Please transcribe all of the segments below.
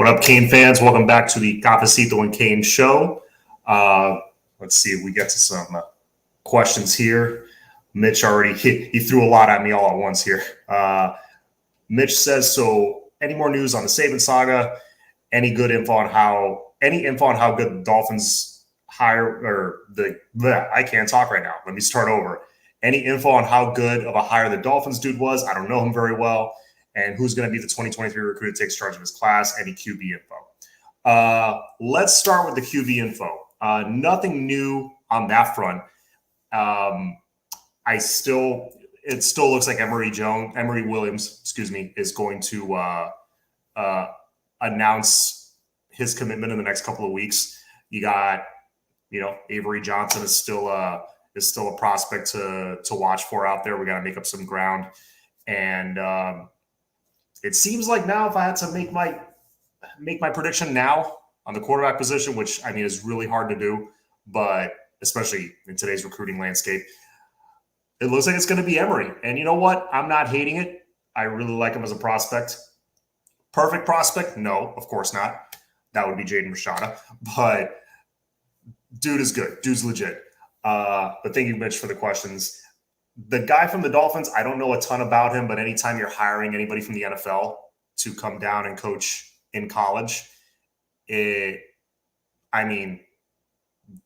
What up, Kane fans? Welcome back to the Cafecito and Kane show. Let's see if we get to some questions here. Mitch he threw a lot at me all at once here. Mitch says, so any more news on the Saban saga? Any info on how good the Dolphins I can't talk right now. Let me start over. Any info on how good of a hire the Dolphins dude was? I don't know him very well. And who's going to be the 2023 recruit that takes charge of his class? Any QB info? Let's start with the QB info. Nothing new on that front. It still looks like Emory Williams, is going to announce his commitment in the next couple of weeks. You got, Avery Johnson is still a prospect to watch for out there. We got to make up some ground, and it seems like now, if I had to make my prediction now on the quarterback position, which is really hard to do, but especially in today's recruiting landscape, it looks like it's going to be Emory. And you know what? I'm not hating it. I really like him as a prospect. Perfect prospect? No, of course not. That would be Jaden Rashada. But dude is good. Dude's legit. But thank you, Mitch, for the questions. The guy from the Dolphins, I don't know a ton about him, but anytime you're hiring anybody from the NFL to come down and coach in college,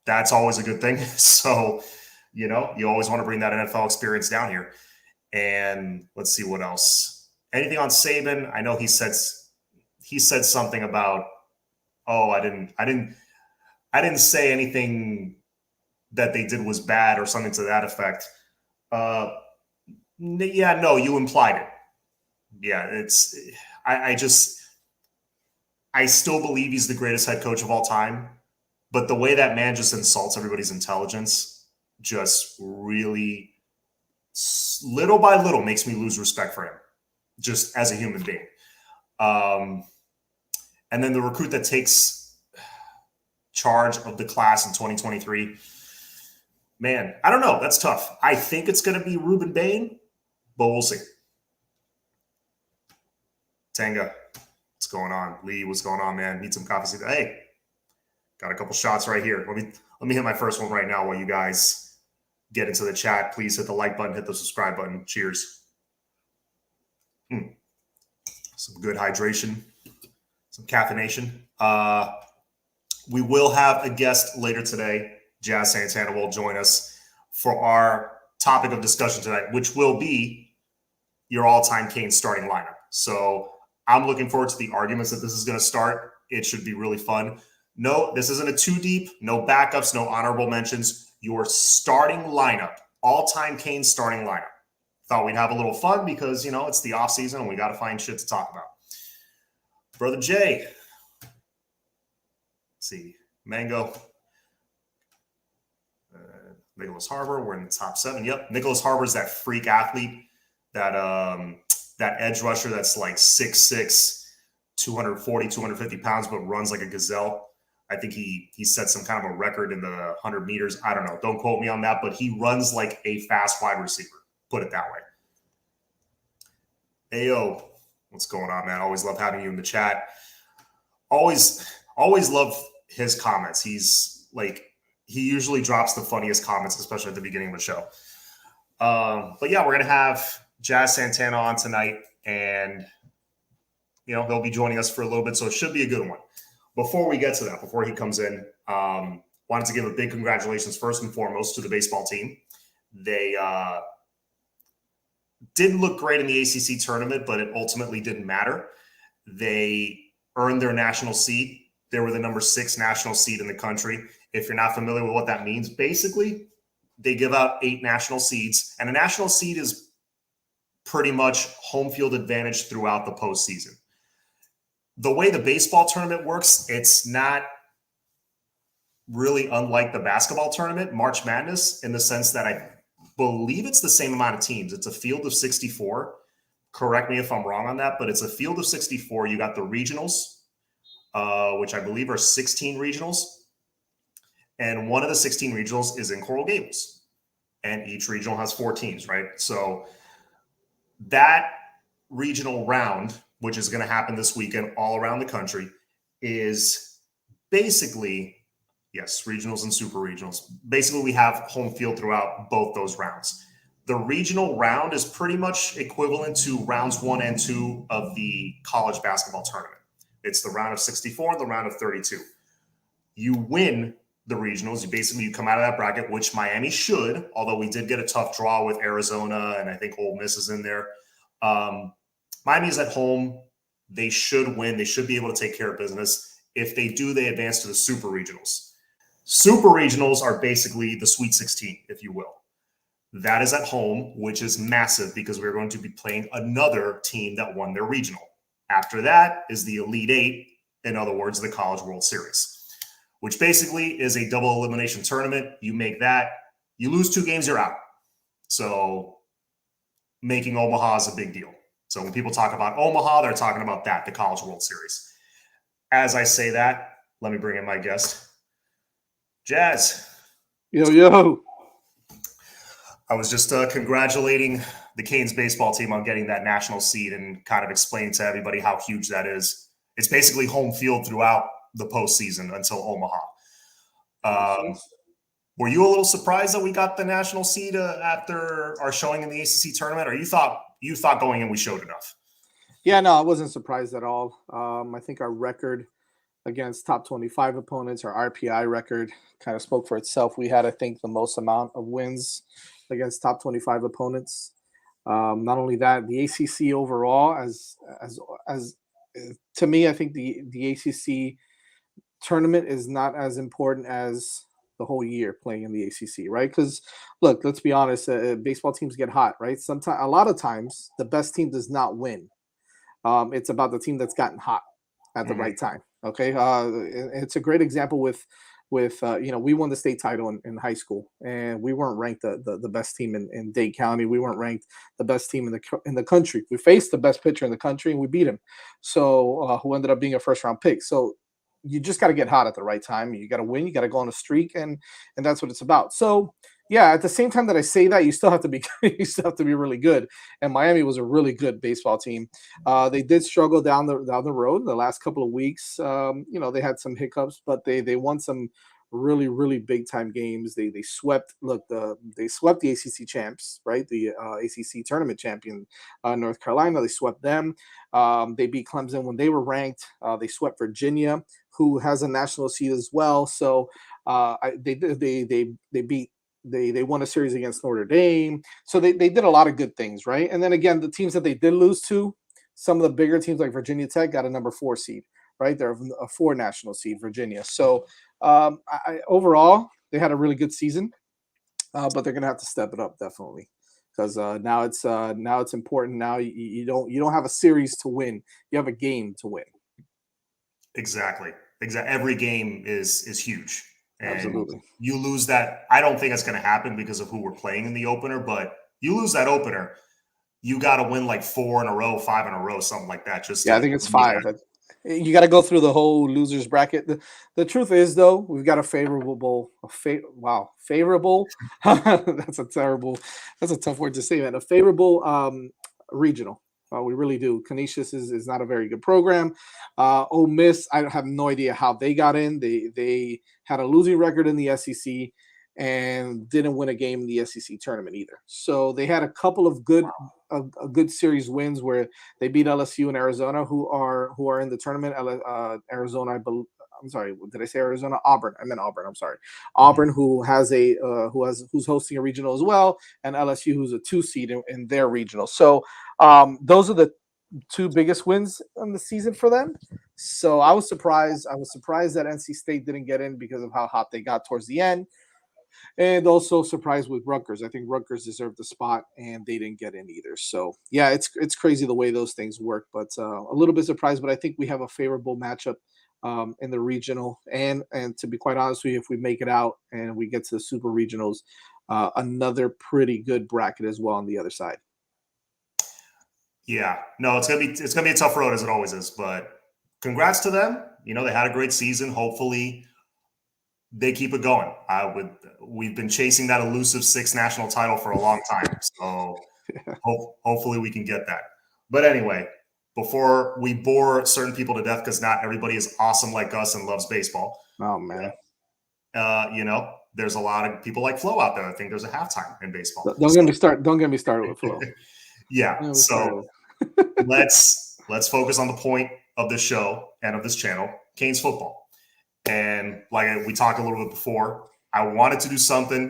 that's always a good thing. So, you always want to bring that NFL experience down here. And let's see what else. Anything on Saban? I know he said something about, I didn't say anything that they did was bad or something to that effect. You implied it. Yeah, I still believe he's the greatest head coach of all time, but the way that man just insults everybody's intelligence just really, little by little, makes me lose respect for him, just as a human being. And then the recruit that takes charge of the class in 2023, man, I don't know. That's tough. I think it's going to be Ruben Bain, but we'll see. Tanga, what's going on? Lee, what's going on, man? Need some coffee? Hey, got a couple shots right here. Let me hit my first one right now while you guys get into the chat. Please hit the like button, hit the subscribe button. Cheers. Some good hydration, some caffeination. We will have a guest later today. Jazz Santana will join us for our topic of discussion tonight, which will be your all-time Kane starting lineup. So I'm looking forward to the arguments that this is going to start. It should be really fun. No, this isn't a too deep, no backups, no honorable mentions. Your starting lineup, all-time Kane starting lineup. Thought we'd have a little fun because, it's the off-season and we got to find shit to talk about. Brother Jay. Let's see. Mango. Nicholas Harbor, we're in the top 7. Yep, Nicholas Harbor is that freak athlete, that edge rusher that's like 6'6", 240, 250 pounds, but runs like a gazelle. I think he set some kind of a record in the 100 meters. I don't know. Don't quote me on that, but he runs like a fast wide receiver. Put it that way. Ayo, what's going on, man? Always love having you in the chat. Always love his comments. He usually drops the funniest comments, especially at the beginning of the show. But yeah, we're going to have Jazz Santana on tonight, and, he'll be joining us for a little bit, so it should be a good one. Before we get to that, before he comes in, wanted to give a big congratulations first and foremost to the baseball team. They didn't look great in the ACC tournament, but it ultimately didn't matter. They earned their national seed. They were the number 6 national seed in the country. If you're not familiar with what that means, basically, they give out 8 national seeds, and a national seed is pretty much home field advantage throughout the postseason. The way the baseball tournament works, it's not really unlike the basketball tournament, March Madness, in the sense that I believe it's the same amount of teams. It's a field of 64. Correct me if I'm wrong on that, but it's a field of 64. You got the regionals, which I believe are 16 regionals. And one of the 16 regionals is in Coral Gables. And each regional has 4 teams, right? So that regional round, which is going to happen this weekend all around the country, is basically, yes, regionals and super regionals. Basically, we have home field throughout both those rounds. The regional round is pretty much equivalent to rounds 1 and 2 of the college basketball tournament. It's the round of 64 and the round of 32. You win the regionals. You come out of that bracket, which Miami should, although we did get a tough draw with Arizona, and I think Ole Miss is in there. Miami is at home. They should win. They should be able to take care of business. If they do, they advance to the super regionals. Super regionals are basically the Sweet 16, if you will. That is at home, which is massive because we're going to be playing another team that won their regional. After that is the Elite Eight, in other words, the College World Series, which basically is a double elimination tournament. You make that, you lose 2 games, you're out. So making Omaha is a big deal. So when people talk about Omaha, they're talking about that, the College World Series. As I say that, let me bring in my guest, Jazz. Yo. I was just congratulating the Canes baseball team on getting that national seed and kind of explaining to everybody how huge that is. It's basically home field throughout the postseason until Omaha. Were you a little surprised that we got the national seed after our showing in the ACC tournament, or you thought going in we showed enough? Yeah, no, I wasn't surprised at all. I think our record against top 25 opponents, our RPI record, kind of spoke for itself. We had, I think, the most amount of wins against top 25 opponents. Not only that, the ACC overall, as to me, I think the ACC tournament is not as important as the whole year playing in the ACC, right? Because look, let's be honest, baseball teams get hot, right? Sometimes, a lot of times, the best team does not win. It's about the team that's gotten hot at the right time. Okay, it's a great example with we won the state title in high school, and we weren't ranked the best team in Dade County. We weren't ranked the best team in the country. We faced the best pitcher in the country, and we beat him. So who ended up being a first round pick. So you just got to get hot at the right time. You got to win. You got to go on a streak, and that's what it's about. So yeah, at the same time that I say that, you still have to be really good. And Miami was a really good baseball team. They did struggle down the road the last couple of weeks. They had some hiccups, but they won some really, really big time games. They swept they swept the ACC champs, right? The ACC tournament champion, North Carolina. They swept them. They beat Clemson when they were ranked. They swept Virginia, who has a national seed as well. So they beat. They won a series against Notre Dame. So they did a lot of good things, right? And then again, the teams that they did lose to, some of the bigger teams like Virginia Tech got a number 4 seed, right? They're a 4 national seed, Virginia. So overall, they had a really good season, but they're going to have to step it up definitely, because now it's important. Now you don't have a series to win; you have a game to win. Exactly. Every game is huge. And absolutely. You lose that. I don't think it's going to happen because of who we're playing in the opener, but you lose that opener, you got to win like 4 in a row, 5 in a row, something like that. I think it's 5. You got to go through the whole losers bracket. The truth is, though, we've got a favorable. That's a tough word to say, man. A favorable regional. We really do. Canisius is not a very good program. Ole Miss, I have no idea how they got in. They had a losing record in the SEC and didn't win a game in the SEC tournament either. So they had a couple of a good series wins where they beat LSU and Arizona, who are in the tournament. Arizona, I'm sorry, did I say Arizona? Auburn. I meant Auburn. I'm sorry. Auburn, who who's hosting a regional as well, and LSU, who's a 2 seed in their regional. So those are the 2 biggest wins in the season for them. So I was surprised. I was surprised that NC State didn't get in because of how hot they got towards the end. And also surprised with Rutgers. I think Rutgers deserved the spot, and they didn't get in either. So yeah, it's crazy the way those things work. But a little bit surprised. But I think we have a favorable matchup in the regional, and to be quite honest with you, if we make it out and we get to the super regionals, another pretty good bracket as well on the other side. Yeah, no, it's gonna be a tough road as it always is. But congrats to them. They had a great season. Hopefully they keep it going. We've been chasing that elusive 6th national title for a long time. So hopefully we can get that. But anyway, before we bore certain people to death, because not everybody is awesome like us and loves baseball. Oh man. There's a lot of people like Flo out there. I think there's a halftime in baseball. Don't get me started. Don't get me started with Flo. Yeah. So let's focus on the point of the show and of this channel, Canes football. And like we talked a little bit before, I wanted to do something,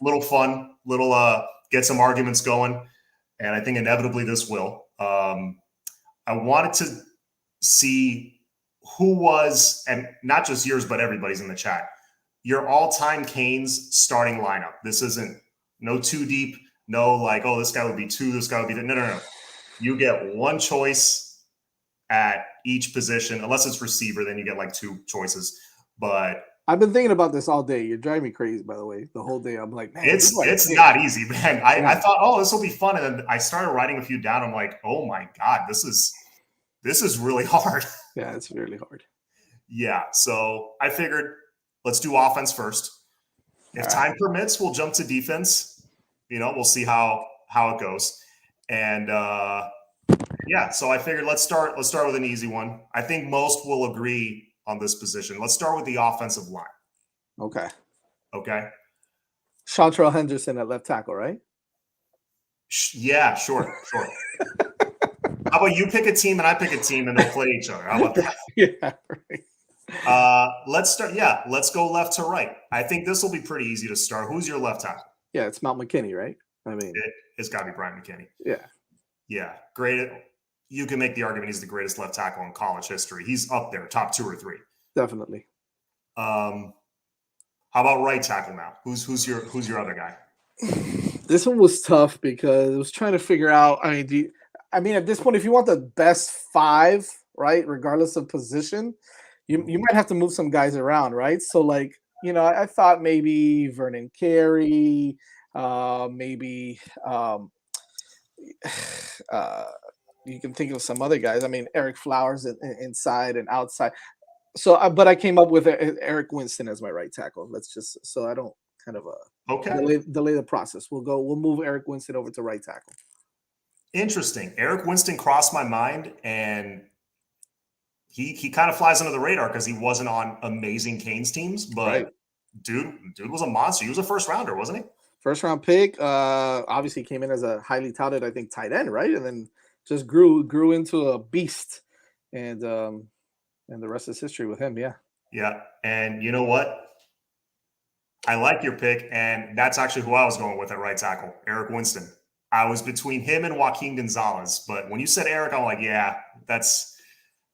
little fun, get some arguments going. And I think inevitably this will. I wanted to see who was, and not just yours, but everybody's in the chat, your all-time Canes starting lineup. This isn't no too deep, no like, oh, this guy would be two, this guy would be no. You get one choice at each position, unless it's receiver, then you get like two choices. But I've been thinking about this all day. You're driving me crazy, by the way. The whole day, I'm like, man, it's not easy, man. I thought, oh, this will be fun, and then I started writing a few down. I'm like, oh my god, this is really hard. Yeah, it's really hard. Yeah, so I figured let's do offense first. If time permits, we'll jump to defense. We'll see how it goes. And so I figured let's start with an easy one. I think most will agree on this position. Let's start with the offensive line. Okay. Chantrell Henderson at left tackle, right? Yeah, sure. How about you pick a team and I pick a team and they'll play each other? How about that? Yeah, right. Let's start. Yeah, let's go left to right. I think this will be pretty easy to start. Who's your left tackle? Yeah, it's Mount McKinney, right? I mean, it's got to be Brian McKinney. Yeah, great. You can make the argument he's the greatest left tackle in college history. He's up there, top 2 or 3. Definitely. How about right tackle now? Who's your other guy? This one was tough because I was trying to figure out. I mean, at this point, if you want the best 5, right, regardless of position, you might have to move some guys around, right? So, like, I thought maybe Vernon Carey, maybe you can think of some other guys. I mean, Eric Flowers inside and outside. So, but I came up with Eric Winston as my right tackle. Let's just so I don't kind of delay the process. We'll move Eric Winston over to right tackle. Interesting. Eric Winston crossed my mind, and he kind of flies under the radar because he wasn't on amazing Canes teams, but dude was a monster. He was a first rounder, wasn't he? First round pick. Obviously came in as a highly touted, I think, tight end, right? And then just grew into a beast, and the rest is history with him. Yeah. And you know what? I like your pick, and that's actually who I was going with at right tackle, Eric Winston. I was between him and Joaquin Gonzalez, but when you said Eric, I'm like, yeah, that's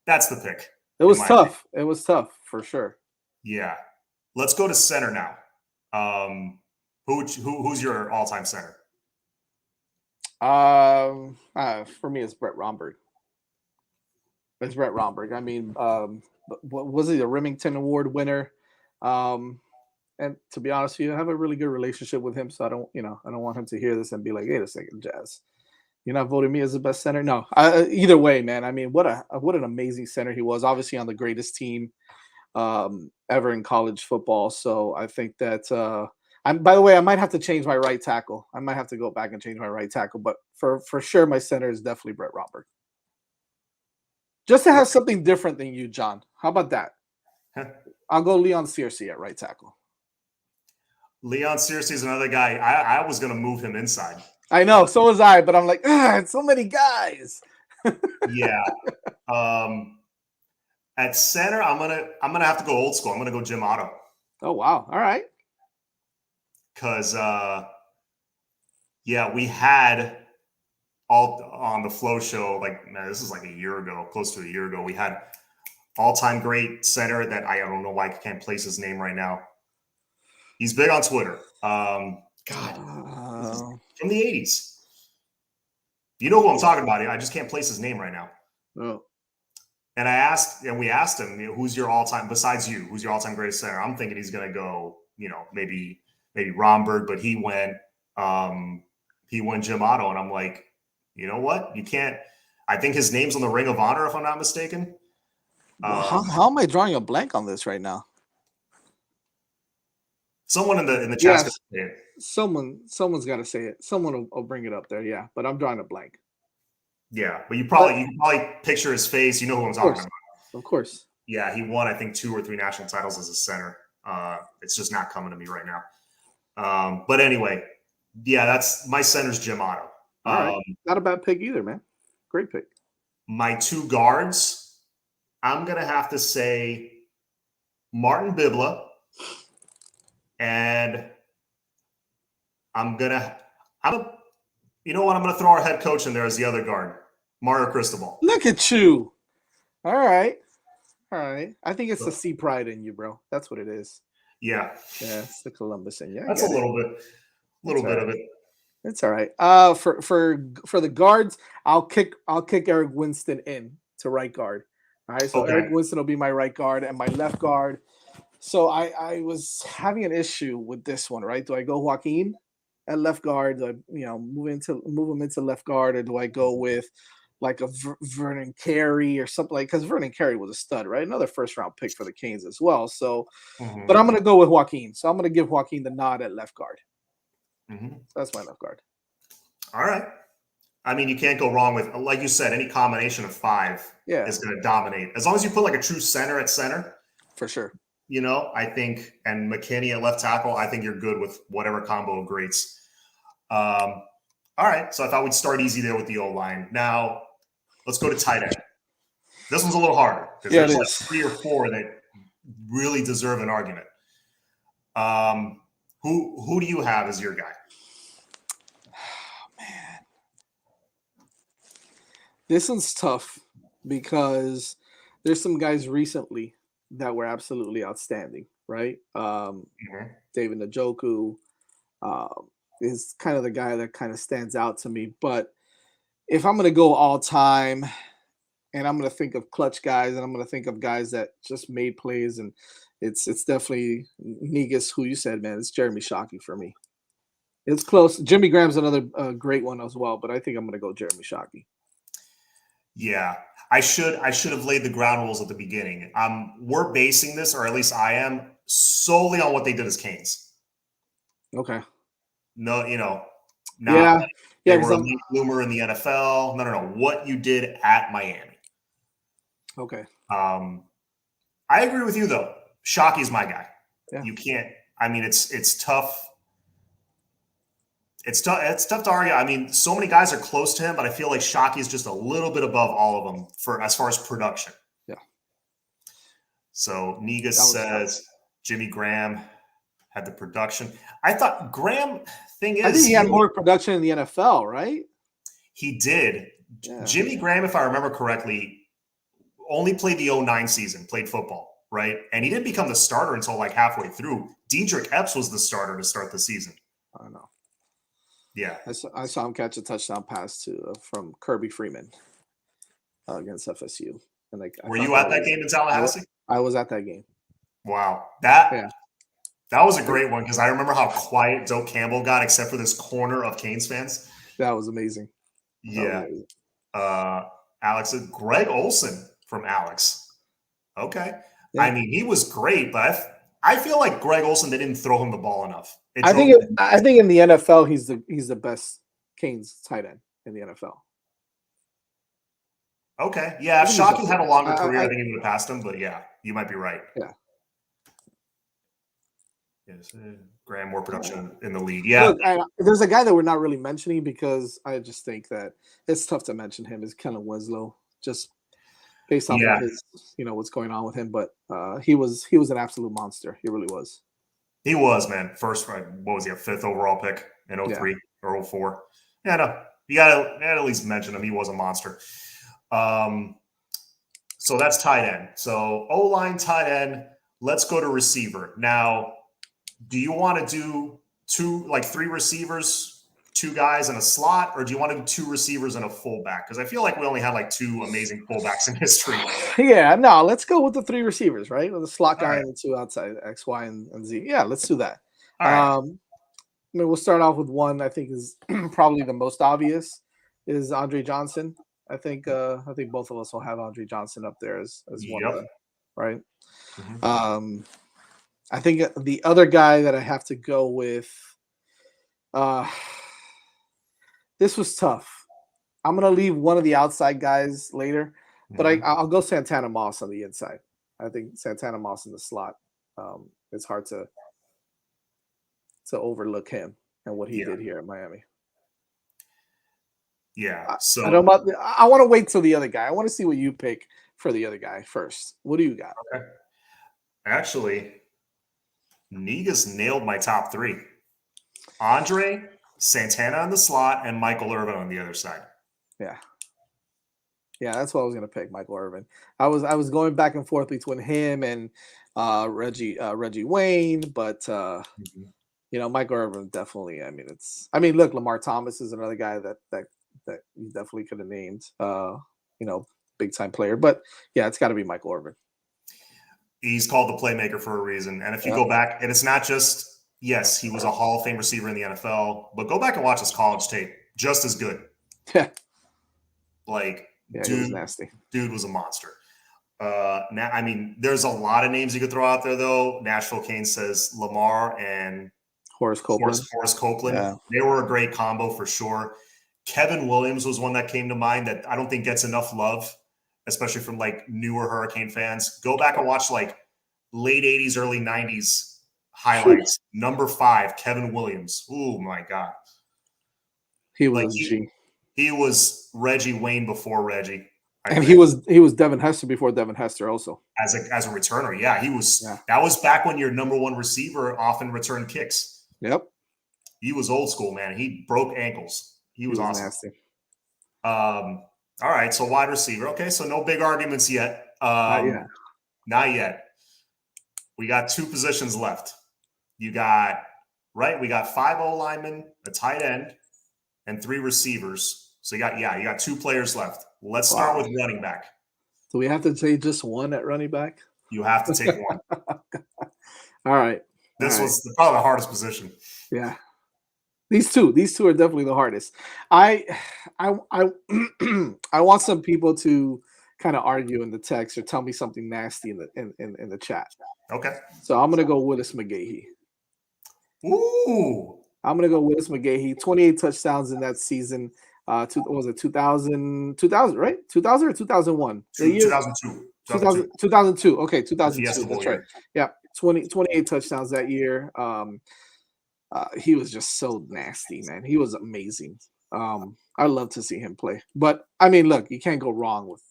the pick. It was tough. Opinion. It was tough for sure. Yeah. Let's go to center now. Who's your all-time center? For me, it's Brett Romberg. It's Brett Romberg. I mean, was he a Remington Award winner? And to be honest with you, I have a really good relationship with him, so I don't want him to hear this and be like, "Wait a second, Jazz, you're not voting me as the best center." No, either way, man. I mean, what an amazing center he was. Obviously, on the greatest team ever in college football. So I think that. By the way, I might have to change my right tackle. I might have to go back and change my right tackle, but for sure, my center is definitely Brett Romberg. Just to have something different than you, John. How about that? I'll go Leon Searcy at right tackle. Leon Searcy is another guy. I was going to move him inside. I know, so was I, but I'm like, it's so many guys. Yeah. At center, I'm gonna have to go old school. I'm gonna go Jim Otto. Oh wow! All right. Because we had all on the Flow show. Like, man, this is like a year ago, close to a year ago. We had all-time great center that I don't know why I can't place his name right now. He's big on Twitter. From the 80s. You know who I'm talking about. I just can't place his name right now. Oh. And we asked him, who's your all-time, besides you, who's your all-time greatest center? I'm thinking he's going to go, maybe Romberg, but he went Jim Otto. And I'm like, you know what? You can't, I think his name's on the Ring of Honor, if I'm not mistaken. How am I drawing a blank on this right now? Someone in the chat. Yes. Say it. Someone's got to say it. Someone will bring it up there. Yeah, but I'm drawing a blank. Yeah, but you But probably picture his face. You know who I'm of talking course, about. of course. Yeah, he won I think 2 or 3 national titles as a center. It's just not coming to me right now. But anyway, yeah, that's my center's Jim Otto. All right, Um, not a bad pick either, man. Great pick. my two guards, I'm gonna have to say Martin Bibla, and I'm gonna I'm a, you know what? I'm gonna throw our head coach in there as the other guard, Mario Cristobal. Look at you. All right, all right. I think it's the sea pride in you, bro. That's what it is. Yeah, Yeah, it's the Columbus in you. I that's a get it. little It's all bit of right. it. It's all right. For the guards, I'll kick Eric Winston in to right guard. All right, so Eric Okay. Winston will be my right guard and my left guard. So I was having an issue with this one, right? Do I go Joaquin at left guard? Do I move him into left guard, or do I go with like a Vernon Carey or something like? Because Vernon Carey was a stud, right? Another first round pick for the Canes as well. So, but Hmm. I'm gonna go with Joaquin. So I'm gonna give Joaquin the nod at left guard. Hmm. So that's my left guard. All right. I mean, you can't go wrong with, like you said, any combination of five Yeah, is going to dominate. As long as you put like a true center at center, for sure. I think, and McKinney at left tackle, I think you're good with whatever combo of greats. All right. So I thought we'd start easy there with the O line. Now let's go to tight end. This one's a little harder because Yeah, it there's like is. 3 or 4 that really deserve an argument. Um, who do you have as your guy? Man, this one's tough because there's some guys recently that were absolutely outstanding, right? Mhm. David Njoku is kind of the guy that kind of stands out to me. But if I'm going to go all time and I'm going to think of clutch guys and I'm going to think of guys that just made plays, and it's definitely Negus, who you said, man, it's Jeremy Shockey for me. It's close. Jimmy Graham's another great one as well, but I think I'm going to go Jeremy Shockey. Yeah, I should have laid the ground rules at the beginning. We're basing this, or at least I am, solely on what they did as Canes. Okay. No, not Yeah. like Yeah. they Because were a I'm late bloomer in the NFL. No, no, no. What you did at Miami. okay. Um, I agree with you though. Shockey's my guy. Yeah. You can't. I mean, it's tough. It's tough. It's tough to argue. I mean, so many guys are close to him, but I feel like Shockey is just a little bit above all of them for as far as production. Yeah. So Negus That was tough. says Jimmy Graham had the production. I thought Graham. Thing I think is, he had more production in the NFL, right? he did. Yeah. Jimmy Graham, if I remember correctly, only played the '09 season, played football, right? And he didn't become the starter until like halfway through. Diedrich Epps was the starter to start the season. I don't know. Yeah. I saw him catch a touchdown pass from Kirby Freeman against FSU, and like I Were thought you that at that was game in I was Tallahassee? I was at that game. Wow. That Yeah. that was a great one because I remember how quiet Doak Campbell got, except for this corner of Canes fans. That was amazing. That was Yeah. amazing. Alex, Greg Olson from Alex. Okay. I Yeah. mean, he was great, but I feel like Greg Olson, they didn't throw him the ball enough. It I drove think I think in the NFL he's the best Canes tight end in the NFL. Okay. Yeah. I If think he's up Shockey had a there. longer career, I think he would have passed him, but yeah, you might be right. Yeah. Yes. Graham, more Yeah. production in the league. Yeah. Look, there's a guy that we're not really mentioning because I just think that it's tough to mention him is Kellen Winslow, just based off of Yeah. his, what's going on with him. But he was an absolute monster. He really was. He was, man. First, what was he, a 5th overall pick in Yeah. '03 or '04? Yeah, no. You gotta at least mention him. He was a monster. So that's tight end. So O-line, tight end. Let's go to receiver. Now, do you want to do 3 receivers, 2 guys in a slot, or do you want to do 2 receivers and a fullback? Because I feel like we only had like 2 amazing fullbacks in history. Yeah, no, let's go with the 3 receivers, right? With the slot All guy right. and the 2 outside, X, Y, and Z. Yeah, let's do that. All right. I mean, we'll start off with one I think is probably the most obvious is Andre Johnson. I think both of us will have Andre Johnson up there as one of Yep. them, right? Mhm. I think the other guy that I have to go with, uh, this was tough I'm gonna leave one of the outside guys later, but Mhm. I'll go Santana Moss on the inside. I think Santana Moss in the slot. It's hard to overlook him and what he Yeah. did here at Miami. Yeah. I don't. So I want to wait till the other guy. I want to see what you pick for the other guy first. What do you got? okay. Actually, Negas nailed my top three. Andre, Santana on the slot, and Michael Irvin on the other side. Yeah. Yeah, that's what I was gonna pick, Michael Irvin. I was going back and forth between him and Reggie Wayne, but Mhm. Michael Irvin definitely. Look, Lamar Thomas is another guy that you definitely could have named. You know, big time player, but yeah, it's got to be Michael Irvin. He's called the playmaker for a reason. And if you Yeah, go back, and it's not just, yes, he was a Hall of Fame receiver in the NFL, but go back and watch his college tape. Just as good. yeah, Like, yeah. He was dude, nasty. dude was a monster. Now, I mean, there's a lot of names you could throw out there, though. Nashville Kane says Lamar and Horace Copeland. Horace Copeland. Yeah, They were a great combo for sure. Kevin Williams was one that came to mind that I don't think gets enough love, especially from like newer Hurricane fans. Go back and watch like late 80s, early 90s highlights. Number 5, Kevin Williams. Oh my God. he was Like a G. he was Reggie Wayne before Reggie, I And think. he was Devin Hester before Devin Hester also. As a returner. Yeah, he was. Yeah. That was back when your number one receiver often returned kicks. Yep. He was old school, man. He broke ankles. He He was was awesome. nasty. All right, so wide receiver. Okay, so no big arguments yet. Not yet. Not yet. We got 2 positions left. You got we got 5 O linemen, a tight end, and 3 receivers. So you got 2 players left. Let's start with running back. Do we have to take just one at running back? You have to take one. All right. This All right. was probably the hardest position. Yeah. These two are definitely the hardest. I I want some people to kind of argue in the text or tell me something nasty in the chat. Okay. So I'm gonna go Willis McGahee. Ooh. I'm gonna go Willis McGahee. 28 touchdowns in that season. Was it 2000, right? 2000 or 2001? The year 2002. 2002. Okay, The 2002. Fiesta Bowl That's right. year. Yeah, 28 touchdowns that year. He was just so nasty, man. He was amazing. I love to see him play. But I mean, look, you can't go wrong with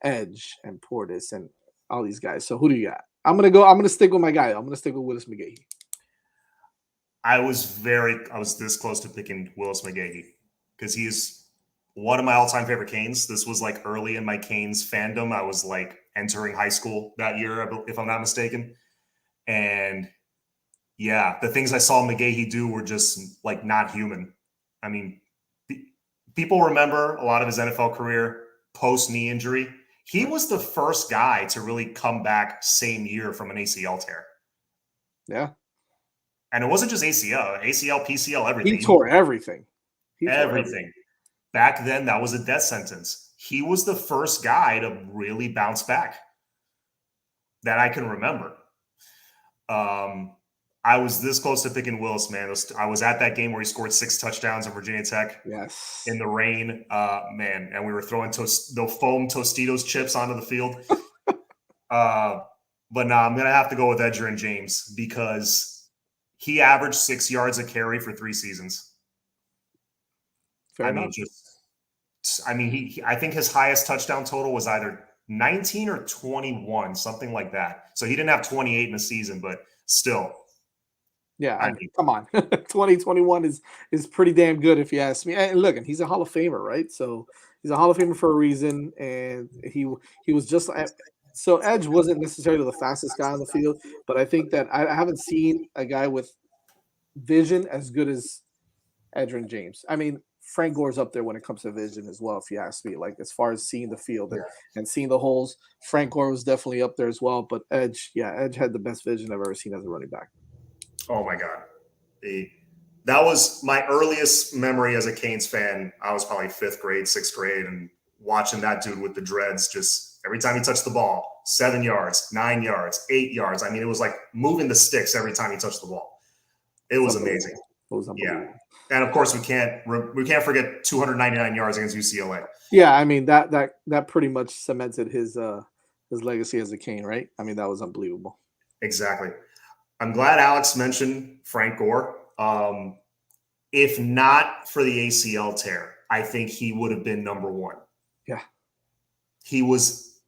Edge and Portis and all these guys. So who do you got? I'm gonna stick with my guy. I'm gonna stick with Willis McGahee. I was this close to picking Willis McGahee because he's one of my all-time favorite Canes. This was like early in my Canes fandom. I was like entering high school that year, if I'm not mistaken. And yeah, the things I saw McGahee do were just like not human. I mean, people remember a lot of his NFL career post knee injury. He was the first guy to really come back same year from an ACL tear. Yeah. And it wasn't just ACL, PCL, everything. He tore everything. Everything. Back then, that was a death sentence. He was the first guy to really bounce back that I can remember. I was this close to picking Willis, man. I was at that game where he scored 6 touchdowns at Virginia Tech. Yes. In the rain, man. And we were throwing the foam Tostitos chips onto the field. But no, I'm going to have to go with Edgerrin James because he averaged 6 yards a carry for 3 seasons. Fair enough. I think his highest touchdown total was either 19 or 21, something like that. So he didn't have 28 in a season, but still. Yeah, I mean, come on. 2021 is pretty damn good if you ask me. And look, and he's a Hall of Famer, right? So he's a Hall of Famer for a reason. And he was just so Edge wasn't necessarily the fastest guy on the field, but I think that I haven't seen a guy with vision as good as Edgerrin James. I mean, Frank Gore's up there when it comes to vision as well, if you ask me. Like as far as seeing the field and seeing the holes, Frank Gore was definitely up there as well. But Edge had the best vision I've ever seen as a running back. Oh my God. That was my earliest memory as a Canes fan. I was probably 5th grade, 6th grade, and watching that dude with the dreads just every time he touched the ball, 7 yards, 9 yards, 8 yards. I mean, it was like moving the sticks every time he touched the ball. It was amazing. It was Yeah. unbelievable. And of course, we can't forget 299 yards against UCLA. Yeah, I mean that pretty much cemented his legacy as a Cane, right? I mean, that was unbelievable. Exactly. I'm glad Alex mentioned Frank Gore. If not for the ACL tear, I think he would have been number one. Yeah. He was,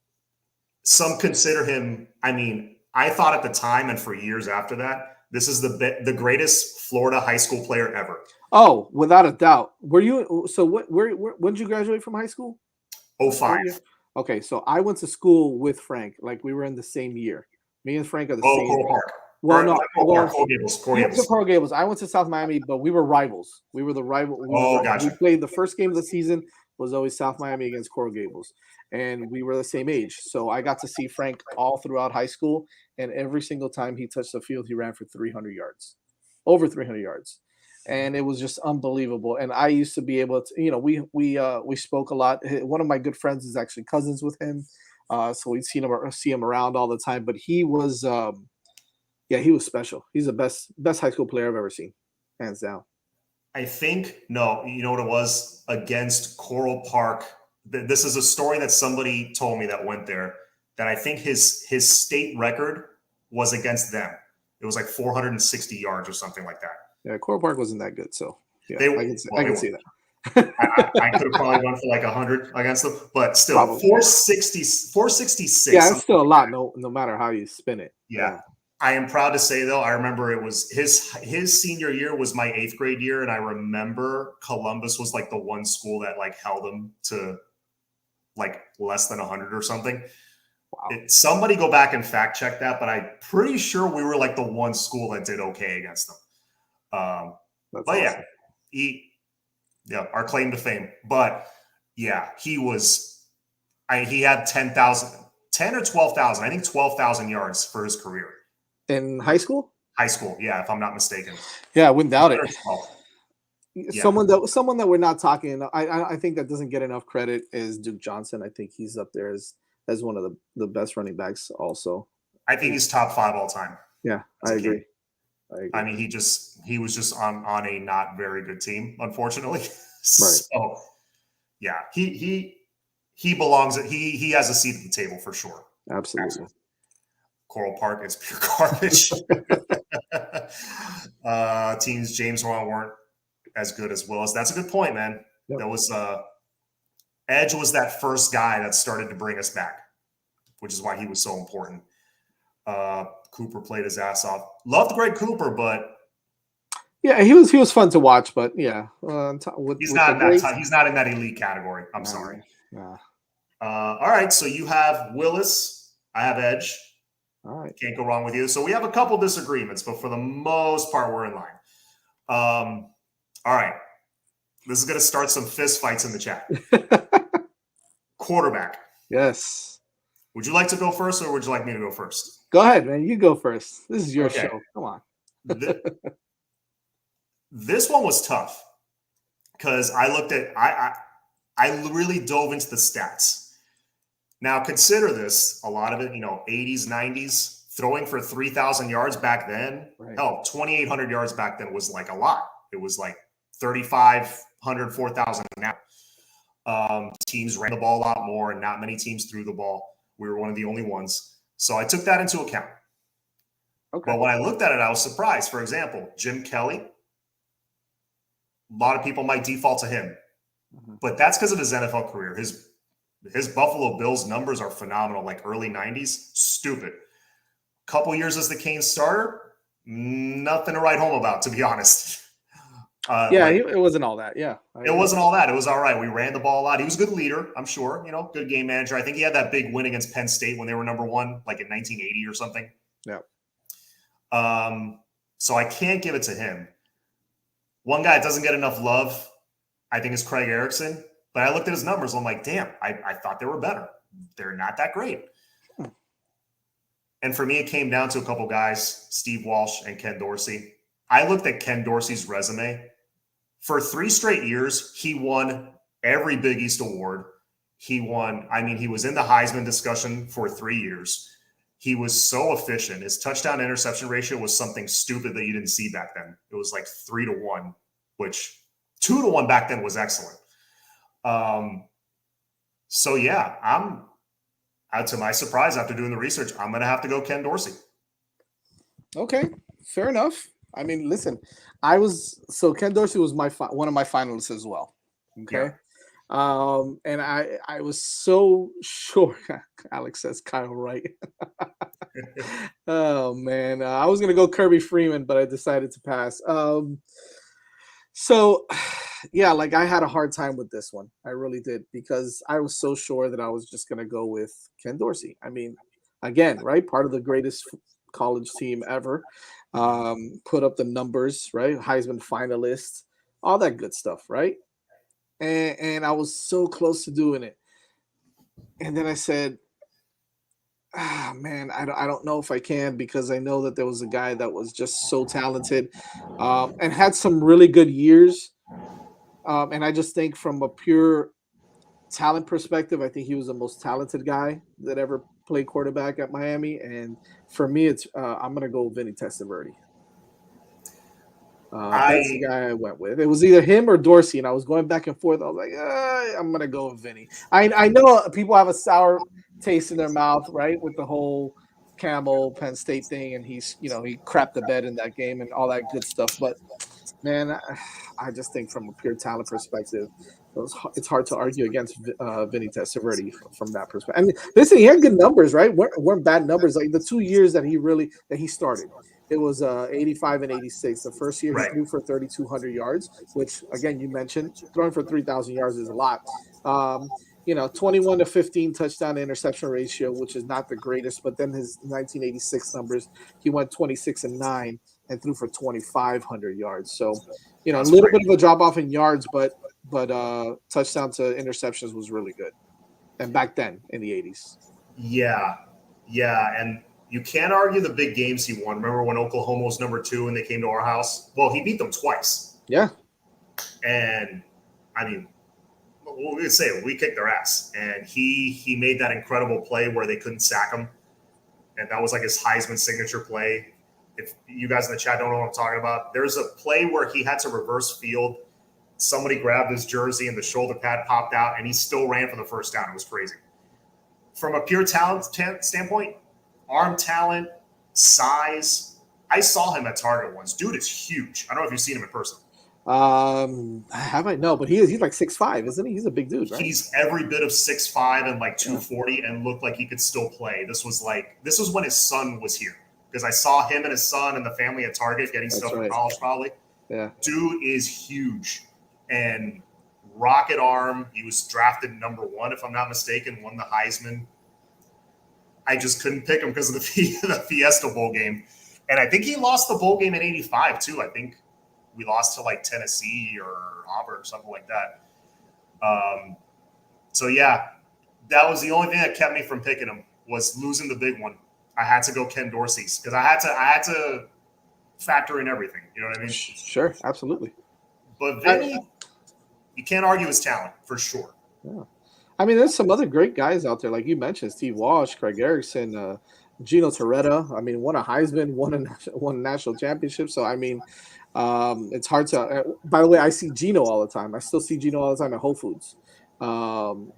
some consider him, I mean, I thought at the time and for years after that, this is the greatest Florida high school player ever. Oh, without a doubt. Were you so when did you graduate from high school? 05. Okay, so I went to school with Frank. Like we were in the same year. Me and Frank are the Oh, same. Coral Park. Well, no, Coral Gables. you went to Coral Gables. I went to South Miami, but we were rivals. We were the rival. Gotcha. We played the first game of the season was always South Miami against Coral Gables, and we were the same age. So I got to see Frank all throughout high school, and every single time he touched the field, he ran for 300 yards, over 300 yards, and it was just unbelievable. And I used to be able to, we spoke a lot. One of my good friends is actually cousins with him, so we'd see him around all the time. But he was. Yeah, he was special. He's the best high school player I've ever seen, hands down. I think, no, you know what it was? Against Coral Park. This is a story that somebody told me that went there, that I think his state record was against them. It was like 460 yards or something like that. Yeah, Coral Park wasn't that good, so yeah, I can see that. I could have probably run for like 100 against them, but still, probably. 466. Yeah, it's still a lot, no matter how you spin it. Yeah. I am proud to say, though, I remember it was his senior year was my 8th grade year, and I remember Columbus was like the one school that like held him to like less than 100 or something. Wow. Somebody go back and fact check that, but I'm pretty sure we were like the one school that did okay against them. But awesome. Yeah, our claim to fame. But yeah, he had 10 or 12,000, I think 12,000 yards for his career. In high school? High school, yeah, if I'm not mistaken. Yeah, I wouldn't doubt it. Yeah. Someone that we're not talking. I think that doesn't get enough credit is Duke Johnson. I think he's up there as one of the best running backs. Also, I think he's top 5 all time. Yeah, I agree. I mean, he was just on a not very good team, unfortunately. Right. So, yeah, he belongs. He has a seat at the table for sure. Absolutely. Coral Park is pure garbage. Teams James weren't as good as Willis. That's a good point, man. Yep. That was Edge was that first guy that started to bring us back, which is why he was so important. Cooper played his ass off. Loved Greg Cooper, but yeah, he was fun to watch. But yeah, he's not in that elite category. I'm sorry. Yeah. All right, so you have Willis. I have Edge. All right. Can't go wrong with you. So we have a couple disagreements, but for the most part, we're in line. All right. This is going to start some fist fights in the chat. Quarterback. Yes. Would you like to go first, or would you like me to go first? Go ahead, man. You go first. This is your show. Come on. This one was tough because I looked at I really dove into the stats. Now, consider this, a lot of it, 80s, 90s, throwing for 3,000 yards back then. Right. Hell, 2,800 yards back then was like a lot. It was like 3,500, 4,000 now. Teams ran the ball a lot more, and not many teams threw the ball. We were one of the only ones. So I took that into account. Okay. But when I looked at it, I was surprised. For example, Jim Kelly, a lot of people might default to him. Mm-hmm. But that's because of his NFL career. His Buffalo Bills numbers are phenomenal, like early 90s. Stupid. Couple years as the Canes starter, nothing to write home about, to be honest. It wasn't all that. Yeah. It wasn't all that. It was all right. We ran the ball a lot. He was a good leader, I'm sure. Good game manager. I think he had that big win against Penn State when they were number 1, like in 1980 or something. Yeah. So I can't give it to him. One guy that doesn't get enough love, I think, is Craig Erickson. But I looked at his numbers. And I'm like, damn, I thought they were better. They're not that great. And for me, it came down to a couple guys, Steve Walsh and Ken Dorsey. I looked at Ken Dorsey's resume. For 3 straight years, he won every Big East award. He was in the Heisman discussion for 3 years. he was so efficient. His touchdown to interception ratio was something stupid that you didn't see back then. It was like 3-1, which 2-1 back then was excellent. So yeah, to my surprise, after doing the research, I'm going to have to go Ken Dorsey. Okay, fair enough. I mean, listen, Ken Dorsey was one of my finalists as well. Okay. Yeah. And I was so sure. Alex says Kyle Wright. Oh man, I was gonna go Kirby Freeman, but I decided to pass. So yeah, like I had a hard time with this one. I really did, because I was so sure that I was just gonna go with Ken Dorsey. I mean, again, right, part of the greatest college team ever, put up the numbers, right, Heisman finalist, all that good stuff, right? And I was so close to doing it, and then I said, ah, man, I don't know if I can, because I know that there was a guy that was just so talented, and had some really good years. And I just think from a pure talent perspective, I think he was the most talented guy that ever played quarterback at Miami. And for me, it's I'm gonna go Vinny Testaverde. That's the I guy I went with. It was either him or Dorsey, and I was going back and forth. I was like, I'm gonna go with Vinny. I know people have a sour taste in their mouth, right, with the whole Camel Penn State thing, and he crapped the bed in that game and all that good stuff. But man, I just think from a pure talent perspective, it's hard to argue against Vinny Testaverde from that perspective. And listen, he had good numbers, right? weren't bad numbers. Like the 2 years that he started, it was 85 and 86. The first year he right. threw for 3,200 yards, which again you mentioned, throwing for 3,000 yards is a lot. 21 to 15 touchdown to interception ratio, which is not the greatest. But then his 1986 numbers, he went 26 and 9 and threw for 2,500 yards. So, a That's little great. bit of a drop off in yards, but touchdown to interceptions was really good. And back then in the 80s. Yeah. Yeah. And you can't argue the big games he won. Remember when Oklahoma was number 2 and they came to our house? Well, he beat them twice. Yeah. And I mean, we would say we kicked their ass. And he made that incredible play where they couldn't sack him. And that was like his Heisman signature play. If you guys in the chat don't know what I'm talking about, there's a play where he had to reverse field. Somebody grabbed his jersey and the shoulder pad popped out, and he still ran for the first down. It was crazy. From a pure talent standpoint, arm talent, size, I saw him at Target once. Dude is huge. I don't know if you've seen him in person. Have I? No, but he's like 6'5", isn't he? He's a big dude, right? He's every bit of 6'5" and like 240 and looked like he could still play. This was when his son was here. Because I saw him and his son and the family at Target getting stuff for college, probably. Yeah. Dude is huge. And rocket arm. He was drafted number 1, if I'm not mistaken, won the Heisman. I just couldn't pick him because of the Fiesta Bowl game. And I think he lost the bowl game in 85, too. I think we lost to like Tennessee or Auburn or something like that. So, yeah, that was the only thing that kept me from picking him, was losing the big one. I had to go Ken Dorsey's because I had to factor in everything. You know what I mean? Sure, absolutely. But Vinny, you can't argue his talent for sure. Yeah. I mean, there's some other great guys out there, like you mentioned, Steve Walsh, Craig Erickson, Gino Torretta. I mean, won a Heisman, won a national championship. So I mean, it's hard to. By the way, I see Gino all the time. I still see Gino all the time at Whole Foods, and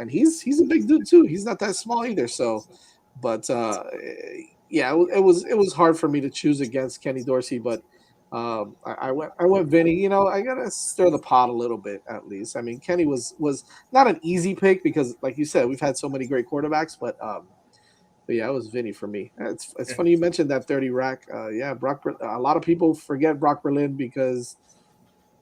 he's a big dude too. He's not that small either. So. But yeah, it was hard for me to choose against Kenny Dorsey, but I went Vinny. I gotta stir the pot a little bit at least. I mean, Kenny was not an easy pick because, like you said, we've had so many great quarterbacks, but yeah, it was Vinny for me. It's funny you mentioned that 30 rack. Yeah, Brock. A lot of people forget Brock Berlin because,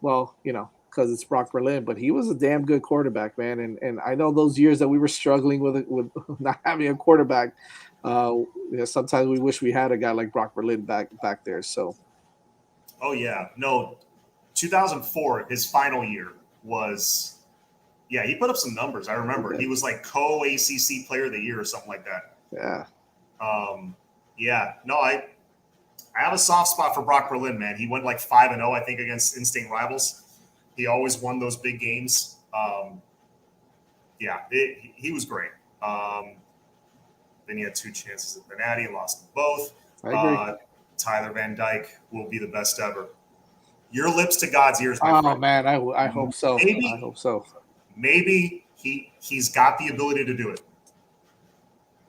well, because it's Brock Berlin, but he was a damn good quarterback, man. And I know those years that we were struggling with not having a quarterback, sometimes we wish we had a guy like Brock Berlin back there. So, oh yeah, no, 2004, his final year was, yeah, he put up some numbers. I remember he was like co-ACC Player of the Year or something like that. Yeah. Yeah, no, I have a soft spot for Brock Berlin, man. He went like 5-0, I think, against in-state rivals. He always won those big games. Yeah, he was great. Then he had 2 chances at Benatti, lost them both. I agree. Tyler Van Dyke will be the best ever. Your lips to God's ears, my Oh friend. man, I hope so. I hope so. Maybe he's got the ability to do it.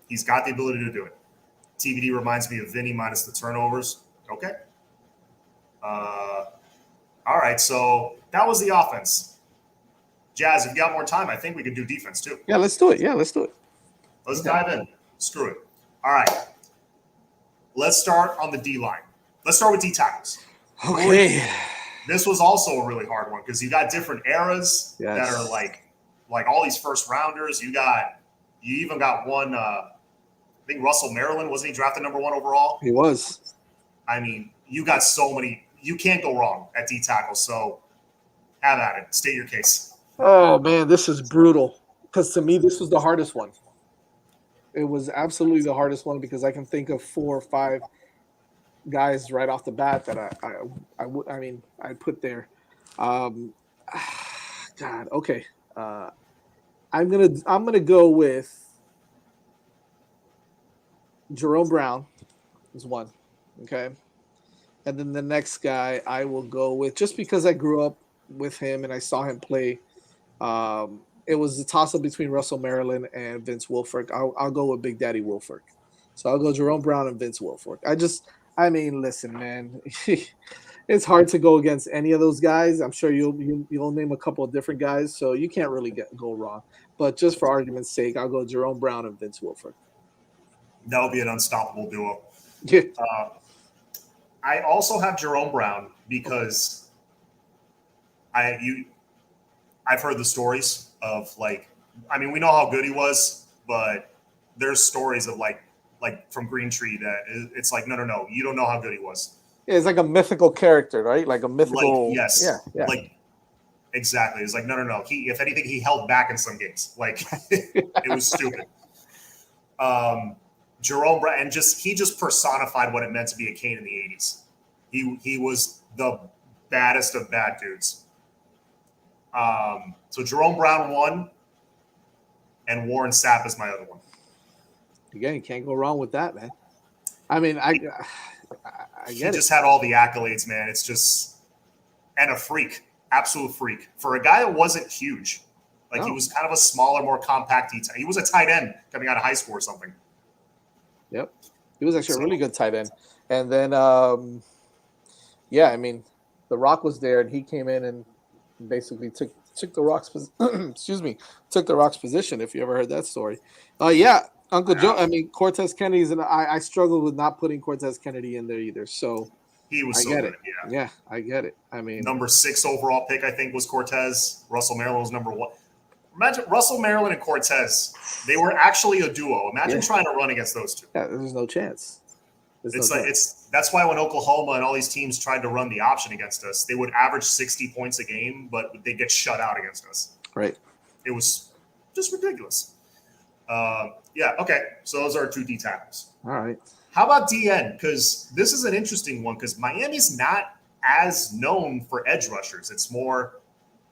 He's got the ability to do it. TBD reminds me of Vinny minus the turnovers. Okay. All right, so that was the offense. Jazz, if you got more time, I think we could do defense too. Yeah, let's do it. Let's dive in. Screw it. All right. Let's start on the D line. Let's start with D tackles. Okay. This was also a really hard one because you got different eras that are like all these first rounders. You even got one. I think Russell Maryland, wasn't he drafted number 1 overall? He was. I mean, you got so many. You can't go wrong at D tackle. So have at it. State your case. Oh man, this is brutal. Because to me, this was the hardest one. It was absolutely the hardest one because I can think of 4 or 5 guys right off the bat that I'd put there. God, okay. I'm gonna go with Jerome Brown is one, okay, and then the next guy I will go with just because I grew up with him and I saw him play. It was a toss up between Russell Maryland and Vince Wilfork. I'll go with Big Daddy Wilfork. So I'll go Jerome Brown and Vince Wilfork. Listen, man, it's hard to go against any of those guys. I'm sure you'll name a couple of different guys, so you can't really go wrong. But just for argument's sake, I'll go Jerome Brown and Vince Wilfork. That'll be an unstoppable duo. Yeah. I also have Jerome Brown because I've heard the stories of we know how good he was, but there's stories of like from Green Tree that it's like, no, you don't know how good he was. Yeah, it's like a mythical character, right? Like a mythical. Yes. Yeah. Exactly. It's like, no. If anything, he held back in some games. It was stupid. Jerome Brown, and he just personified what it meant to be a Cane in the 80s. He was the baddest of bad dudes. So Jerome Brown 1, and Warren Sapp is my other one. Again, you can't go wrong with that, man. I mean, I get he just had all the accolades, man. It's just and a freak, absolute freak for a guy that wasn't huge. He was kind of a smaller, more compact. He was a tight end coming out of high school or something. Yep, he was actually a really good tight end. And then, The Rock was there, and he came in and basically took the Rock's took the Rock's position. If you ever heard that story, Uncle Joe. I mean, Cortez Kennedy's, and I struggled with not putting Cortez Kennedy in there either. So he was. I get it. Yeah, I get it. I mean, number 6 overall pick, I think, was Cortez. Russell Maryland was number 1. Imagine Russell Maryland and Cortez. They were actually a duo. Imagine trying to run against those two. Yeah, there's no chance. That's why when Oklahoma and all these teams tried to run the option against us, they would average 60 points a game, but they get shut out against us. Right. It was just ridiculous. Okay. So those are 2 D tackles. All right. How about DN? Because this is an interesting one because Miami's not as known for edge rushers. It's more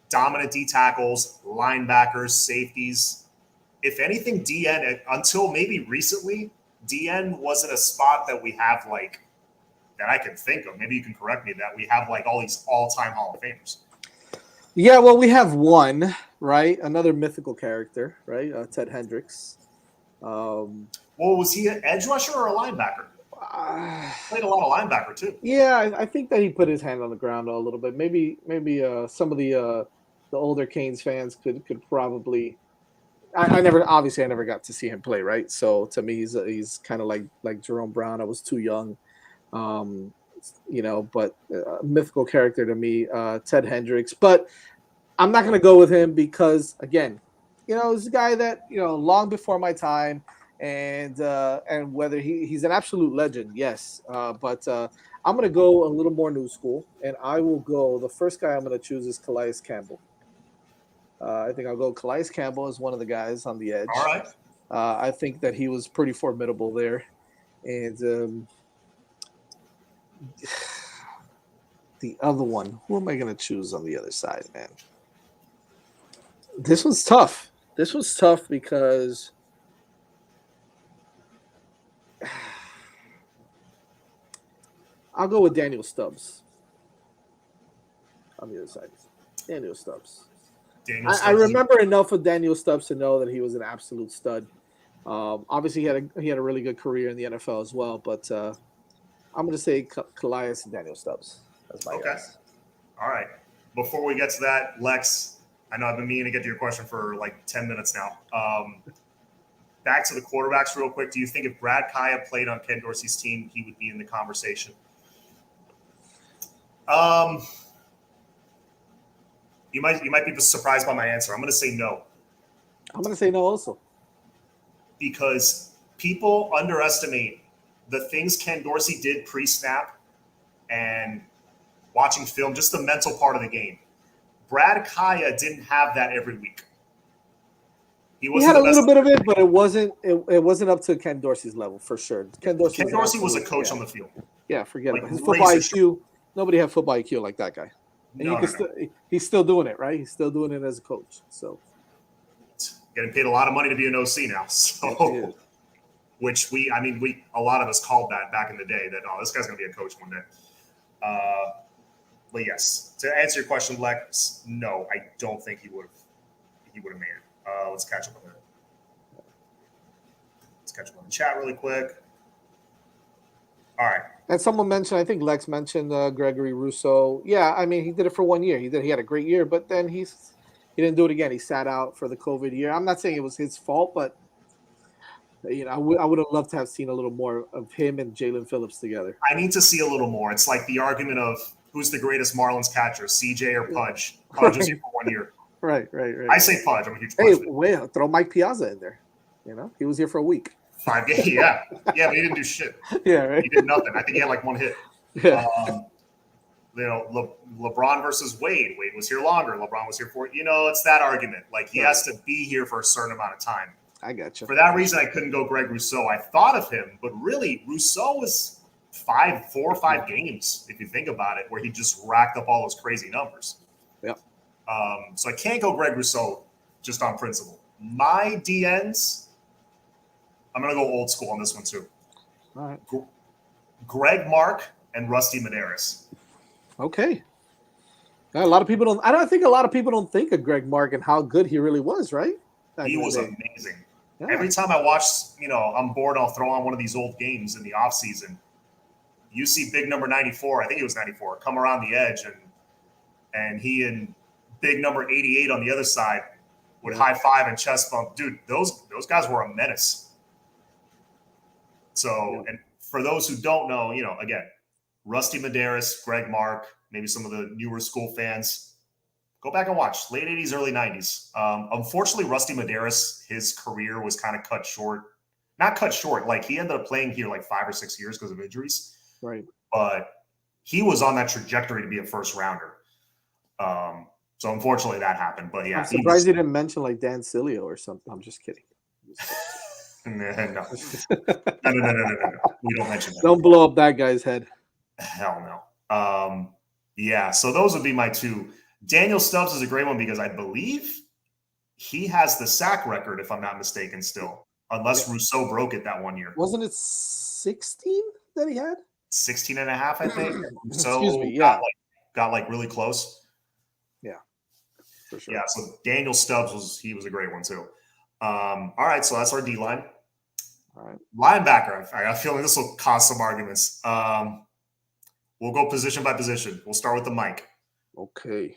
dominant D tackles, linebackers, safeties. If anything, DN, until maybe recently, DN wasn't a spot that we have that I can think of. Maybe you can correct me that we have all these all-time Hall of Famers. Yeah, well, we have one, right? Another mythical character, right? Ted Hendricks. Was he an edge rusher or a linebacker? Played a lot of linebacker too. Yeah, I think that he put his hand on the ground a little bit. Maybe some of the older Canes fans could probably. I never got to see him play, right? So to me, he's kind of like Jerome Brown. I was too young, but mythical character to me, Ted Hendricks. But I'm not going to go with him because, again, it's a guy that long before my time, and whether he's an absolute legend, yes. But I'm going to go a little more new school, and I will go. The first guy I'm going to choose is Calais Campbell. I think I'll go Calais Campbell as one of the guys on the edge. All right. I think that he was pretty formidable there. And the other one, who am I going to choose on the other side, man? This was tough. This was tough because I'll go with Daniel Stubbs on the other side. Daniel Stubbs. Daniel I Stubbs. remember enough of Daniel Stubbs to know that he was an absolute stud. Obviously, he had a really good career in the NFL as well. But I'm going to say Calais and Daniel Stubbs. That's my Okay. guess. All right. Before we get to that, Lex, I know I've been meaning to get to your question for like 10 minutes now. Back to the quarterbacks real quick. Do you think if Brad Kaya played on Ken Dorsey's team, he would be in the conversation? You might be surprised by my answer. I'm going to say no. I'm going to say no also. Because people underestimate the things Ken Dorsey did pre-snap and watching film, just the mental part of the game. Brad Kaya didn't have that every week. He had a little bit of it, but it wasn't up to Ken Dorsey's level for sure. Ken Dorsey was a coach on the field. Yeah, forget it. His football IQ. Nobody had football IQ like that guy. And he's still doing it, right? He's still doing it as a coach. So getting paid a lot of money to be an OC now. So which a lot of us called that back in the day that this guy's gonna be a coach one day. But yes, to answer your question, Lex, no, I don't think he would have made it. Let's catch up on it. Let's catch up on the chat really quick. All right. And someone mentioned, I think Lex mentioned Gregory Rousseau. Yeah, I mean, he did it for 1 year. He had a great year, but then he didn't do it again. He sat out for the COVID year. I'm not saying it was his fault, but I would have loved to have seen a little more of him and Jalen Phillips together. I need to see a little more. It's like the argument of who's the greatest Marlins catcher, CJ or Pudge. Pudge was here for 1 year. Right. I say Pudge. I'm a huge Pudge fan. Throw Mike Piazza in there. He was here for a week. 5 games, yeah, but he didn't do shit. Yeah, right. He did nothing. I think he had like 1 hit. Yeah. LeBron versus Wade. Wade was here longer. LeBron was here for it's that argument. Like he has to be here for a certain amount of time. I got you. For that reason, I couldn't go Greg Rousseau. I thought of him, but really, Rousseau was 4 or 5 games, if you think about it, where he just racked up all those crazy numbers. Yep. So I can't go Greg Rousseau just on principle. My DNs, I'm going to go old school on this one too. All right. Greg Mark and Rusty Medeiros. Okay. A lot of people don't. I think a lot of people don't think of Greg Mark and how good he really was. Right? He was amazing. Yeah. Every time I watch, I'm bored. I'll throw on one of these old games in the off season. You see big number 94. I think it was 94. Come around the edge, and he and big number 88 on the other side would high five and chest bump. Dude, those guys were a menace. So, and for those who don't know, again, Rusty Medeiros, Greg Mark, maybe some of the newer school fans, go back and watch late 80s, early 90s. Unfortunately, Rusty Medeiros, his career was kind of cut short. Not cut short, like he ended up playing here like 5 or 6 years because of injuries. Right. But he was on that trajectory to be a first rounder. So unfortunately that happened. But yeah. I'm surprised you didn't mention like Dan Sileo or something. I'm just kidding. No. We don't mention that. Don't blow up that guy's head. Hell no. Yeah, so those would be my 2. Daniel Stubbs is a great one because I believe he has the sack record, if I'm not mistaken, still. Unless Rousseau broke it that 1 year. Wasn't it 16 that he had? 16 and a half, I think. So excuse me, yeah. Got like really close. Yeah. For sure. Yeah, so Daniel Stubbs was a great one too. All right, so that's our D line. All right. Linebacker. I got a feeling this will cause some arguments. We'll go position by position. We'll start with the Mike. Okay.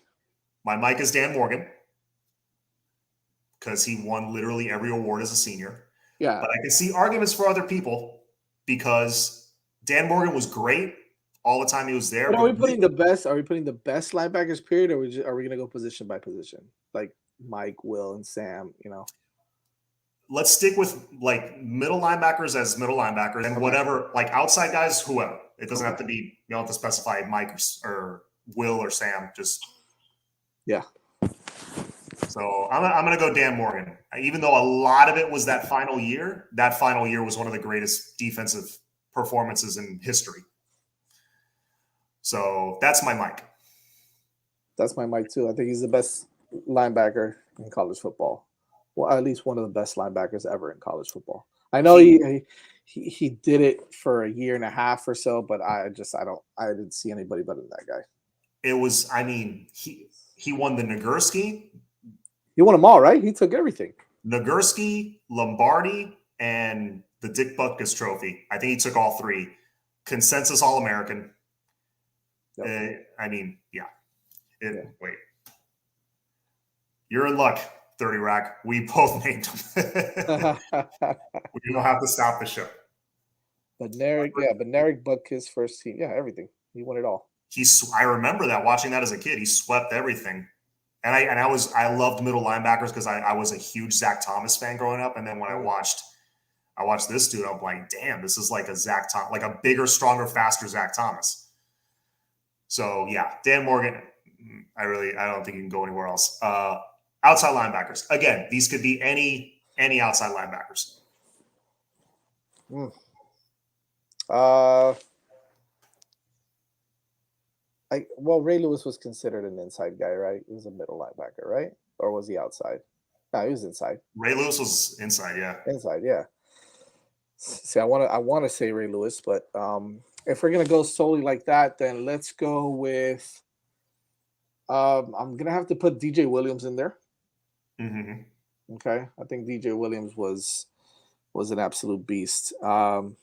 My Mike is Dan Morgan because he won literally every award as a senior. Yeah. But I can see arguments for other people because Dan Morgan was great all the time he was there. But are we putting the best linebackers period, or are we going to go position by position? Like Mike, Will, and Sam, Let's stick with like middle linebackers as middle linebackers and whatever, like outside guys, whoever. It doesn't have to be, you don't have to specify Mike or Will or Sam, just. Yeah. So I'm going to go Dan Morgan. Even though a lot of it was that final year was one of the greatest defensive performances in history. So that's my Mike. That's my Mike too. I think he's the best linebacker in college football. Well, at least one of the best linebackers ever in college football. I know he he did it for a year and a half or so, but I didn't see anybody better than that guy. It was, I mean, he won the He won them all, right? He took everything. Nagurski, Lombardi, and the Dick Butkus Trophy. I think he took all three. Consensus All-American. Yep. I mean, yeah. Wait. You're in luck, 30 Rack. We both named him. We don't have to stop the show. Bednarik, Butkus, first team. Yeah, everything. He won it all. I remember that, watching that as a kid. He swept everything. And I loved middle linebackers because I was a huge Zach Thomas fan growing up. And then when I watched this dude, I'm like, damn, this is like a Zach Thomas, like a bigger, stronger, faster Zach Thomas. So yeah, Dan Morgan, I don't think you can go anywhere else. Outside linebackers. Again, these could be any outside linebackers. Ray Lewis was considered an inside guy, right? He was a middle linebacker, right? Or was he outside? No, he was inside. Ray Lewis was inside, yeah. Inside, yeah. See, I want to say Ray Lewis, but if we're gonna go solely like that, then let's go with. I'm gonna have to put DJ Williams in there. Mm-hmm. Okay, I think DJ Williams was an absolute beast. Was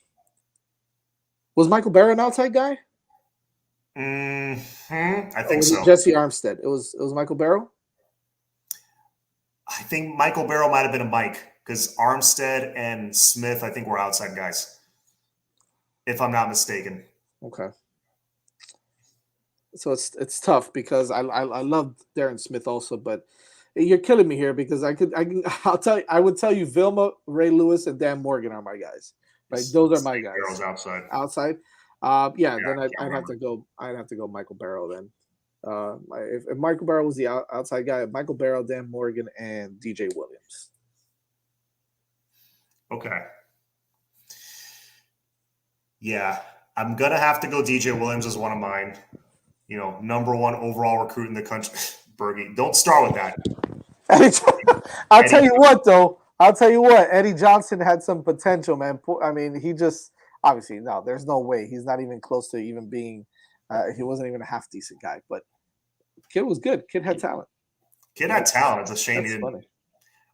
Michael Barrow an outside guy? I think so. Jesse Armstead. It was Michael Barrow. I think Michael Barrow might have been a Mike because Armstead and Smith, I think, were outside guys, if I'm not mistaken. Okay. So it's tough because I love Darren Smith also, but you're killing me here because I would tell you Vilma, Ray Lewis, and Dan Morgan are my guys. Right, those are my guys. Barrow's outside. Outside. Then I'd have to go Michael Barrow then. If Michael Barrow was the outside guy, Michael Barrow, Dan Morgan, and DJ Williams. Okay. Yeah, I'm gonna have to go. DJ Williams is one of mine. You know, number one overall recruit in the country. Bergie, don't start with that. I'll tell you what, though. Eddie Johnson had some potential, man. I mean, he just obviously there's no way he's not even close to even being. He wasn't even a half decent guy, but kid was good. Kid had talent. It's a shame he didn't. Funny.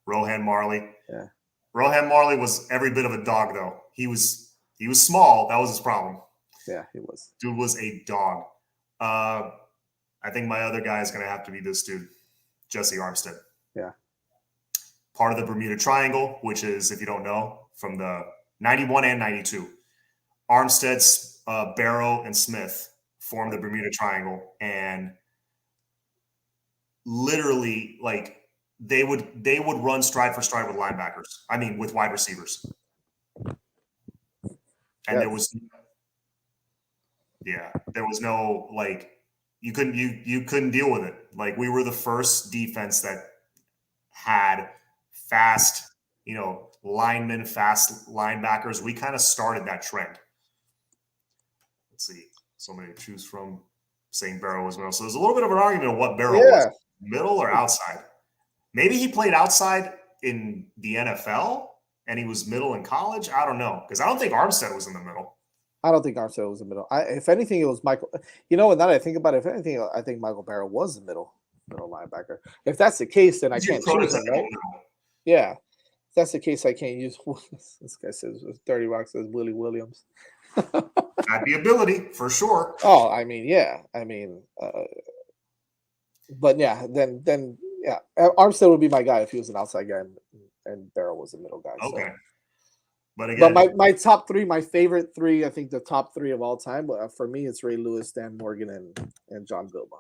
Rohan Marley. Yeah. Rohan Marley was every bit of a dog, though. He was small. That was his problem. Yeah, he was. Dude was a dog. I think my other guy is going to have to be this dude, Jesse Armstead. Yeah. Part of the Bermuda Triangle, which is, if you don't know, from the 91 and 92. Armstead, Barrow, and Smith formed the Bermuda Triangle. And literally, like, they would run stride for stride with linebackers. I mean, with wide receivers. And there was no, like, you couldn't deal with it. Like, we were the first defense that had fast, linemen, fast linebackers. We kind of started that trend. Let's see. So many to choose from. Saying Barrow was middle. So there's a little bit of an argument of what Barrow was, middle or outside. Maybe he played outside in the NFL and he was middle in college. I don't know, because I don't think Armstead was in the middle. I don't think Armstead was the middle. If anything, it was Michael. Now that I think about it, if anything, I think Michael Barrow was the middle linebacker. If that's the case, then I can't choose him, right? Yeah. If that's the case, I can't use. This guy says 30 Rock says Willie Williams. Had the ability for sure. Oh, I mean, yeah. But yeah, then yeah, Armstead would be my guy if he was an outside guy and Barrow was a middle guy. Okay. So. But again, my top three, my favorite three, I think the top three of all time. But for me, it's Ray Lewis, Dan Morgan, and John Vilma.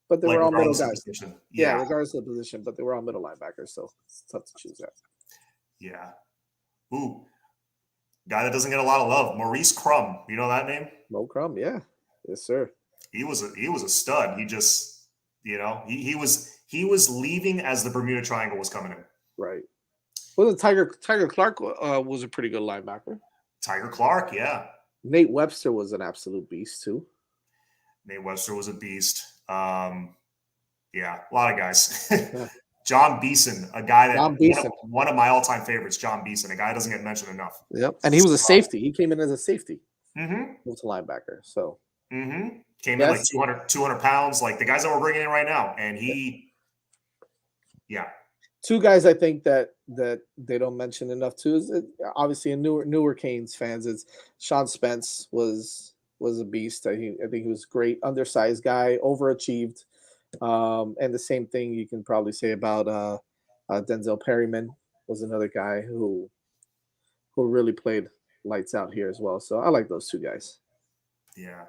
But they were all middle guys. Yeah, regardless of the position, but they were all middle linebackers, so it's tough to choose that. Yeah. Ooh, guy that doesn't get a lot of love, Maurice Crum. You know that name? Mo Crum, yeah, yes, sir. He was a stud. He just, he was leaving as the Bermuda Triangle was coming in. Right. Well, Tiger Clark was a pretty good linebacker. Tiger Clark, yeah. Nate Webster was an absolute beast too. Nate Webster was a beast. Yeah, a lot of guys. John Beeson, a guy that John Beeson. one of my all-time favorites, John Beeson, a guy that doesn't get mentioned enough. Yep. And he was a safety. He came in as a safety. Mm-hmm. Moved to linebacker. So Came in like 200 pounds, like the guys that we're bringing in right now. And two guys I think that they don't mention enough too is obviously in newer Canes fans. It's Sean Spence was a beast. I think he was great, undersized guy, overachieved. And the same thing you can probably say about Denzel Perryman was another guy who really played lights out here as well. So I like those two guys. Yeah.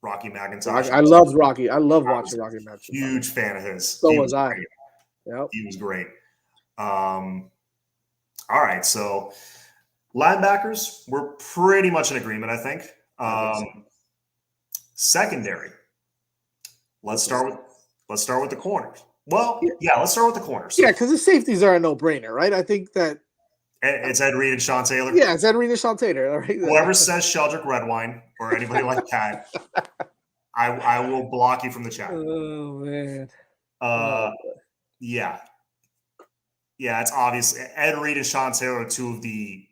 Rocky McIntosh. I loved Rocky. I love watching Rocky McIntosh. Huge fan of his. So was I. Yep. He was great. All right. So linebackers, we're pretty much in agreement, I think. Secondary. Let's start with the corners. Well, yeah, let's start with the corners. Yeah, because the safeties are a no-brainer, right? I think that it's Ed Reed and Sean Taylor. Yeah, it's Ed Reed and Sean Taylor. Right? Whoever says Sheldrick Redwine or anybody like that, I will block you from the chat. Oh man. Yeah. Yeah, it's obvious. Ed Reed and Sean Taylor are two of the,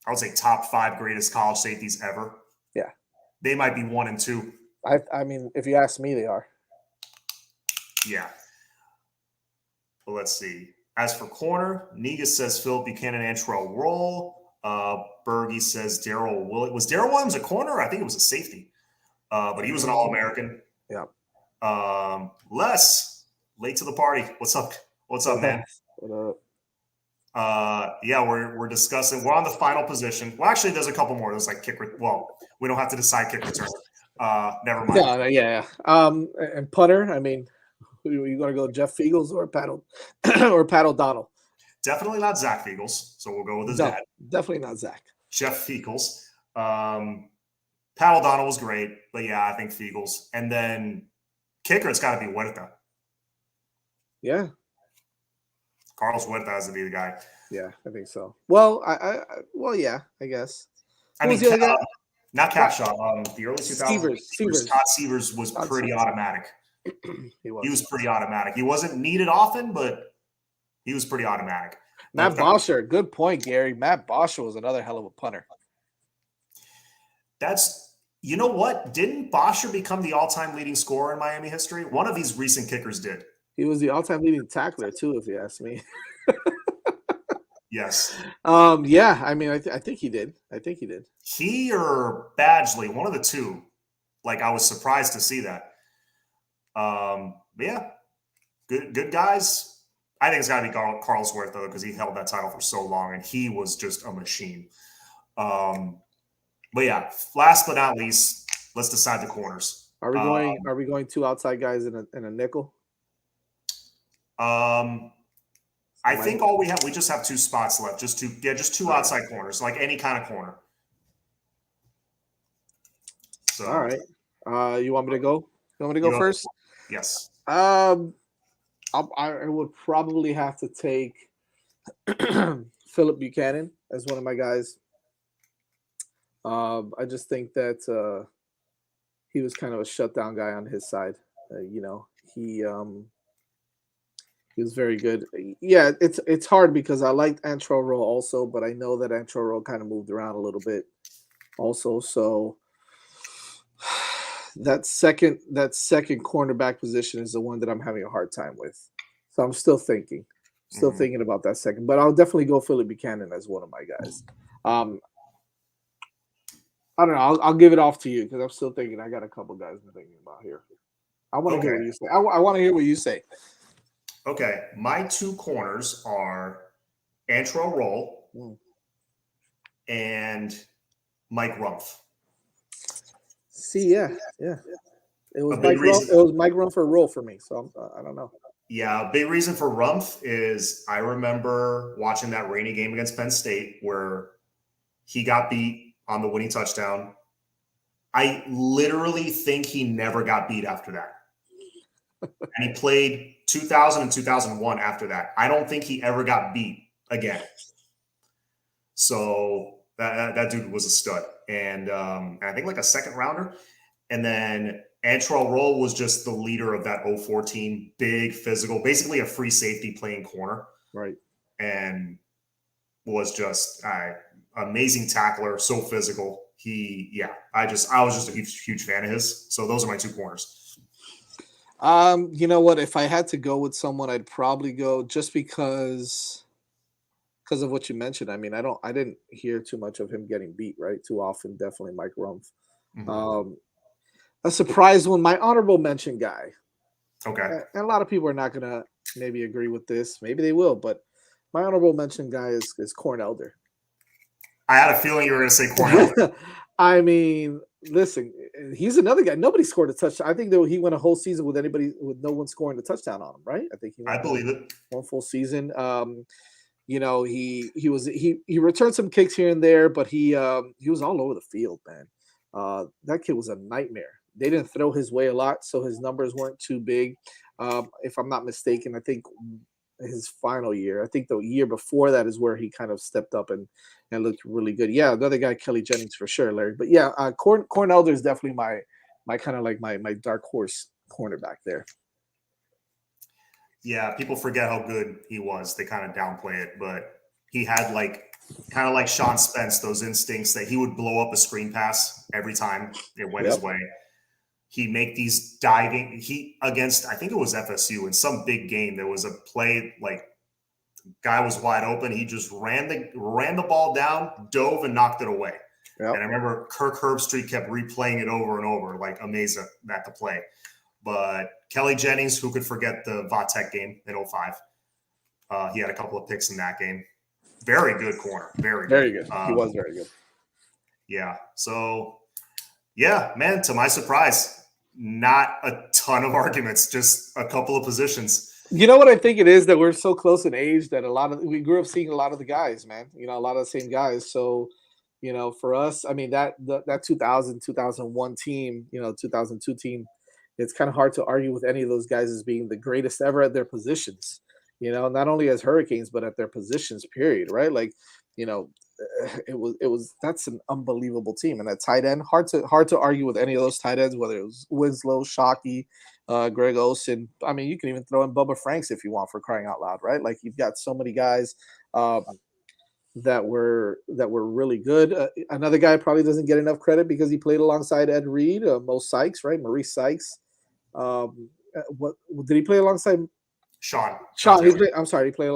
I would say, top 5 greatest college safeties ever. Yeah. They might be 1 and 2. I mean, if you ask me, they are. Yeah. Well, let's see. As for corner, Negus says Philip Buchanan, Antrell Roll. Bergie says Daryl Williams. Was Daryl Williams a corner? I think it was a safety. But he was an All-American. Yeah. Les, late to the party. What's up? What's up, man? What up? Yeah, we're discussing. We're on the final position. Well, actually, there's a couple more. There's like kick. Well, we don't have to decide kick return. Never mind. No, yeah. And punter. I mean, you going to go Jeff Fiegels or Pat O'Donnell? Definitely not Zach Fiegels. So we'll go with his dad. Definitely not Zach. Jeff Fiegels. Pat O'Donnell was great, but yeah, I think Fiegels. And then kicker, it's got to be Huerta. Yeah. Carlos Huerta has to be the guy. Yeah, I think so. Well, yeah, I guess. I mean, not Capshaw. The early 2000s. Scott Severs was pretty automatic. He was pretty automatic. He wasn't needed often, but he was pretty automatic. Matt Bosher, good point, Gary. Matt Bosher was another hell of a punter. You know what? Didn't Bosher become the all-time leading scorer in Miami history? One of these recent kickers did. He was the all-time leading tackler too, if you ask me. Yes. Yeah. I mean, I think he did. He or Badgley, one of the two. Like, I was surprised to see that. Yeah, good guys. I think it's got to be Carlos Huerta though, because he held that title for so long, and he was just a machine. But yeah, last but not least, let's decide the corners. Are we going 2 outside guys in a nickel? I think we just have 2 spots left. Just 2 outside corners, like any kind of corner. So, all right. You want me to go? You want me to go first? Yes. I would probably have to take Philip Buchanan as one of my guys. I just think that he was kind of a shutdown guy on his side. He was very good. Yeah, it's hard because I liked Antrell Roll also, but I know that Antrell Roll kind of moved around a little bit also. So that second cornerback position is the one that I'm having a hard time with. So I'm still thinking about that second, but I'll definitely go Philip Buchanan as one of my guys. I don't know. I'll give it off to you because I'm still thinking. I got a couple guys I'm thinking about here. I want to hear what you say. I want to hear what you say. Okay, my 2 corners are Antrell Roll and Mike Rumpf. See, yeah. It was Mike Rumpf for Roll for me, so I don't know. Yeah, a big reason for Rumpf is I remember watching that rainy game against Penn State where he got beat on the winning touchdown. I literally think he never got beat after that. And he played 2000 and 2001 after that. I don't think he ever got beat again. So that dude was a stud. And I think like a second rounder. And then Antrell Roll was just the leader of that 04 team, big, physical, basically a free safety playing corner, Right. and was just amazing tackler, so physical. I was just a huge fan of his. So those are my two corners. You know what? If I had to go with someone, I'd probably go just because of what you mentioned. I mean, I didn't hear too much of him getting beat, right? Too often, definitely Mike Rumpf. Mm-hmm. A surprise one, my honorable mention guy. Okay. And a lot of people are not gonna maybe agree with this. Maybe they will, but my honorable mention guy is Corn Elder. I had a feeling you were going to say Cornell. I mean, listen, he's another guy. Nobody scored a touchdown. I think that he went a whole season with no one scoring a touchdown on him, right? I think he I went believe it. one full season. He returned some kicks here and there, but he was all over the field, man. That kid was a nightmare. They didn't throw his way a lot, so his numbers weren't too big. If I'm not mistaken, I think his final year. I think the year before that is where he kind of stepped up and looked really good. Yeah, another guy, Kelly Jennings for sure, Larry. But yeah, Corn Elder is definitely my kind of like my dark horse cornerback there. Yeah, people forget how good he was. They kind of downplay it, but he had kind of like Sean Spence, those instincts that he would blow up a screen pass every time it went his way. He'd make these diving. Against, I think it was FSU in some big game. There was a play like guy was wide open. He just ran the ball down, dove, and knocked it away. Yep. And I remember Kirk Herbstreit kept replaying it over and over, like amazed at the play. But Kelly Jennings, who could forget the Vatek game in 05? He had a couple of picks in that game. Very good corner. Very good. He was very good. Yeah. So, yeah, man, to my surprise, not a ton of arguments, just a couple of positions. You know what I think it is, that we're so close in age that we grew up seeing a lot of the guys, man. You know, a lot of the same guys. So, you know, for us, I mean, that 2000, 2001 team, 2002 team, it's kind of hard to argue with any of those guys as being the greatest ever at their positions. You know, not only as Hurricanes, but at their positions, period, right? Like, that's an unbelievable team. And that tight end, hard to argue with any of those tight ends, whether it was Winslow, Shockey, Greg Olsen. I mean, you can even throw in Bubba Franks if you want, for crying out loud, right? Like, you've got so many guys that were really good. Another guy probably doesn't get enough credit because he played alongside Ed Reed, Mo Sykes, right? Maurice Sykes. What did he play alongside? Sean. He played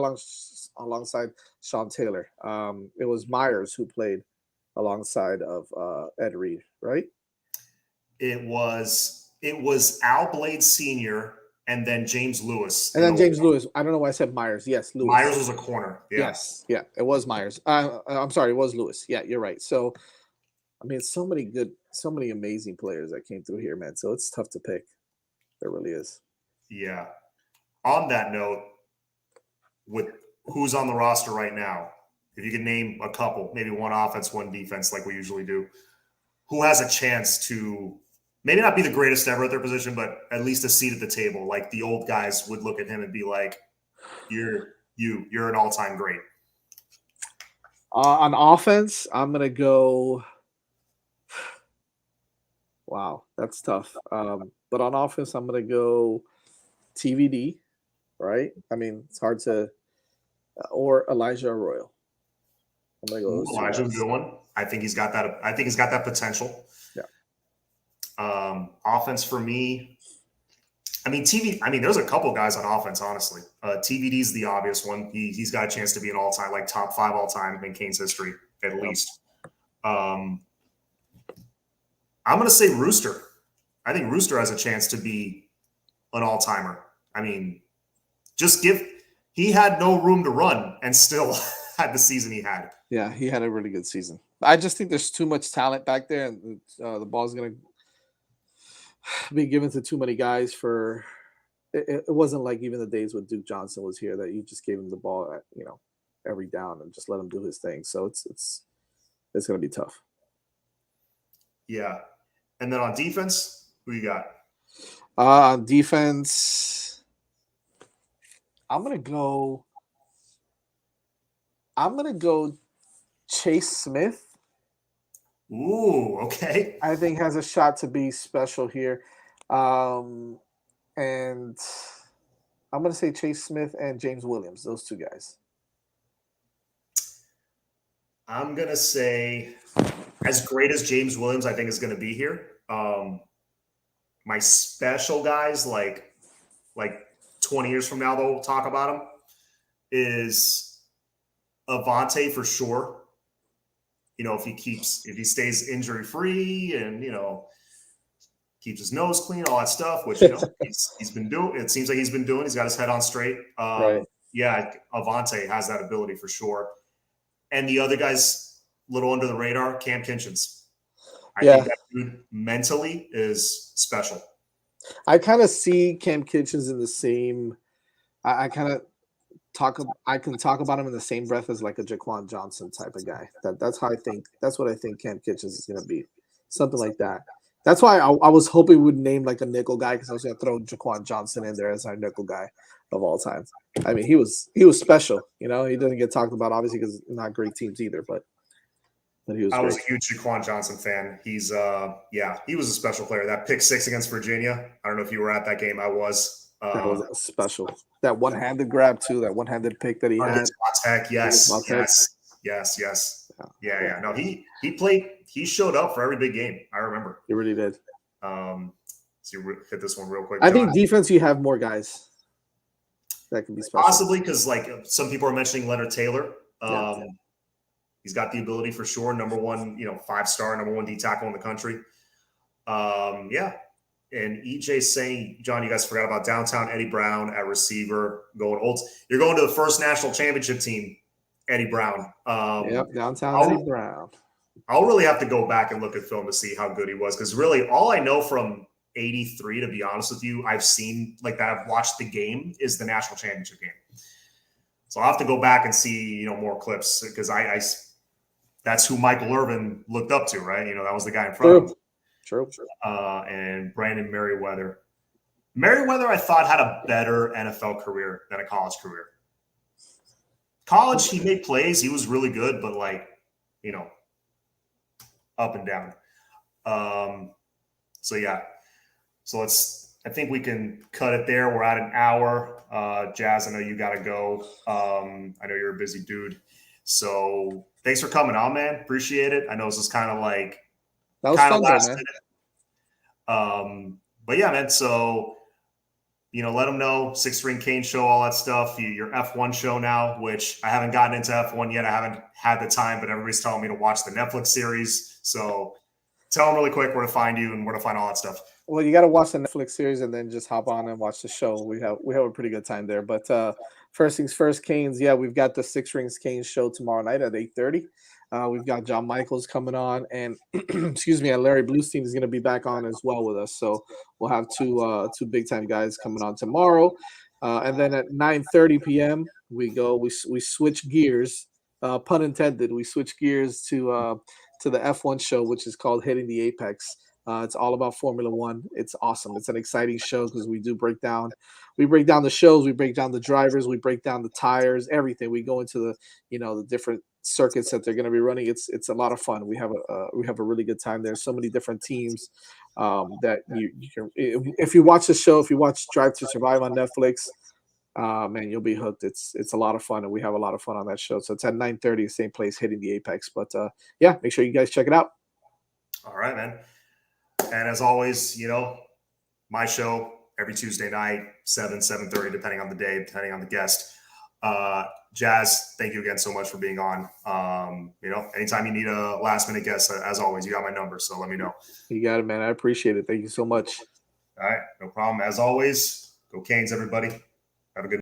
alongside Sean Taylor. It was Myers who played alongside of Ed Reed, right? It was Al Blade Sr. and then James Lewis. And then James Lewis. I don't know why I said Myers. Yes, Lewis. Myers was a corner. Yeah. Yes. Yeah, it was Myers. I'm sorry, it was Lewis. Yeah, you're right. So, I mean, so many amazing players that came through here, man. So it's tough to pick. There really is. Yeah. On that note, with who's on the roster right now, if you could name a couple, maybe one offense, one defense, like we usually do, who has a chance to maybe not be the greatest ever at their position, but at least a seat at the table? Like the old guys would look at him and be like, you're an all-time great. On offense, I'm going to go. Wow, that's tough. But on offense, I'm going to go TVD, right? I mean, it's hard to, or Elijah Arroyo. I'm going to go Elijah's a good one. I think he's got that potential. Yeah. Offense for me, there's a couple guys on offense, honestly. TVD's the obvious one. He's got a chance to be an all-time, like top 5 all-time in Canes history, at least. I'm going to say Rooster. I think Rooster has a chance to be an all-timer. I mean, he had no room to run and still had the season he had. Yeah, he had a really good season. I just think there's too much talent back there, and the ball's going to be given to too many guys for it wasn't like even the days when Duke Johnson was here that you just gave him the ball at, every down and just let him do his thing. So it's going to be tough. Yeah. And then on defense, who you got? On defense, I'm going to go Chase Smith. Ooh, okay. I think has a shot to be special here. And I'm gonna say Chase Smith and James Williams, those two guys. I'm gonna say, as great as James Williams, I think is going to be here. My special guys, like 20 years from now, they'll talk about him. Is Avante for sure. If he stays injury free and keeps his nose clean, all that stuff, which he's been doing. It seems like he's been doing. He's got his head on straight. Right. Yeah, Avante has that ability for sure. And the other guy's a little under the radar, Cam Kinchens. I Yeah. think that dude mentally is special. I kind of see Cam Kitchens in the same. I kind of I can talk about him in the same breath as like a Jaquan Johnson type of guy. That's how I think. That's what I think Cam Kitchens is going to be, something like that. That's why I was hoping we would name like a nickel guy because I was going to throw Jaquan Johnson in there as our nickel guy of all time. I mean, he was special. He doesn't get talked about obviously because not great teams either, but he was. I was great. a huge Jaquan Johnson fan. He's he was a special player. That pick six against Virginia. I don't know if you were at that game. I was. That was special. That one-handed grab too. That one-handed pick that he had. Tech, yes. Yeah. No, he played. He showed up for every big game. I remember. He really did. So you hit this one real quick. I think defense, you have more guys that can be special. Possibly because like some people are mentioning Leonard Taylor. He's got the ability for sure. Number one, 5-star, number one D tackle in the country. And EJ's saying, John, you guys forgot about downtown Eddie Brown at receiver going old. You're going to the first national championship team, Eddie Brown. Downtown Eddie Brown. I'll really have to go back and look at film to see how good he was because really all I know from 83, to be honest with you, I've seen like that I've watched the game is the national championship game. So I'll have to go back and see, more clips because I that's who Michael Irvin looked up to, right? That was the guy in front of him. True. And Brandon Merriweather. Merriweather, I thought, had a better NFL career than a college career. College, he made plays. He was really good, but up and down. So I think we can cut it there. We're at an hour. Jazz, I know you got to go. I know you're a busy dude. So thanks for coming on, man. Appreciate it. I know this is kind of like that was fun, last minute. But yeah, man. So let them know 6 Ring Kane show, all that stuff. Your F1 show now, which I haven't gotten into F1 yet. I haven't had the time, but everybody's telling me to watch the Netflix series. So tell them really quick where to find you and where to find all that stuff. Well, you got to watch the Netflix series and then just hop on and watch the show. We have a pretty good time there. But first things first, Canes. Yeah, we've got the 6 Rings Canes show tomorrow night at 8:30. We've got John Michaels coming on, and and Larry Bluestein is going to be back on as well with us. So we'll have two big time guys coming on tomorrow, and then at 9:30 p.m. we switch gears, pun intended. We switch gears to the F1 show, which is called Hitting the Apex. It's all about Formula One. It's awesome. It's an exciting show because we break down the shows, we break down the drivers, we break down the tires, everything. We go into the different circuits that they're going to be running. It's a lot of fun. We have a really good time. There's so many different teams that you can. If you watch the show, if you watch Drive to Survive on Netflix, man, you'll be hooked. It's a lot of fun, and we have a lot of fun on that show. So it's at 9:30, same place, Hitting the Apex. But make sure you guys check it out. All right, man. And as always, my show every Tuesday night, 7:30, depending on the day, depending on the guest. Jazz, thank you again so much for being on. Anytime you need a last minute guest, as always, you got my number, so let me know. You got it, man. I appreciate it. Thank you so much. All right, no problem. As always, go Canes, everybody. Have a good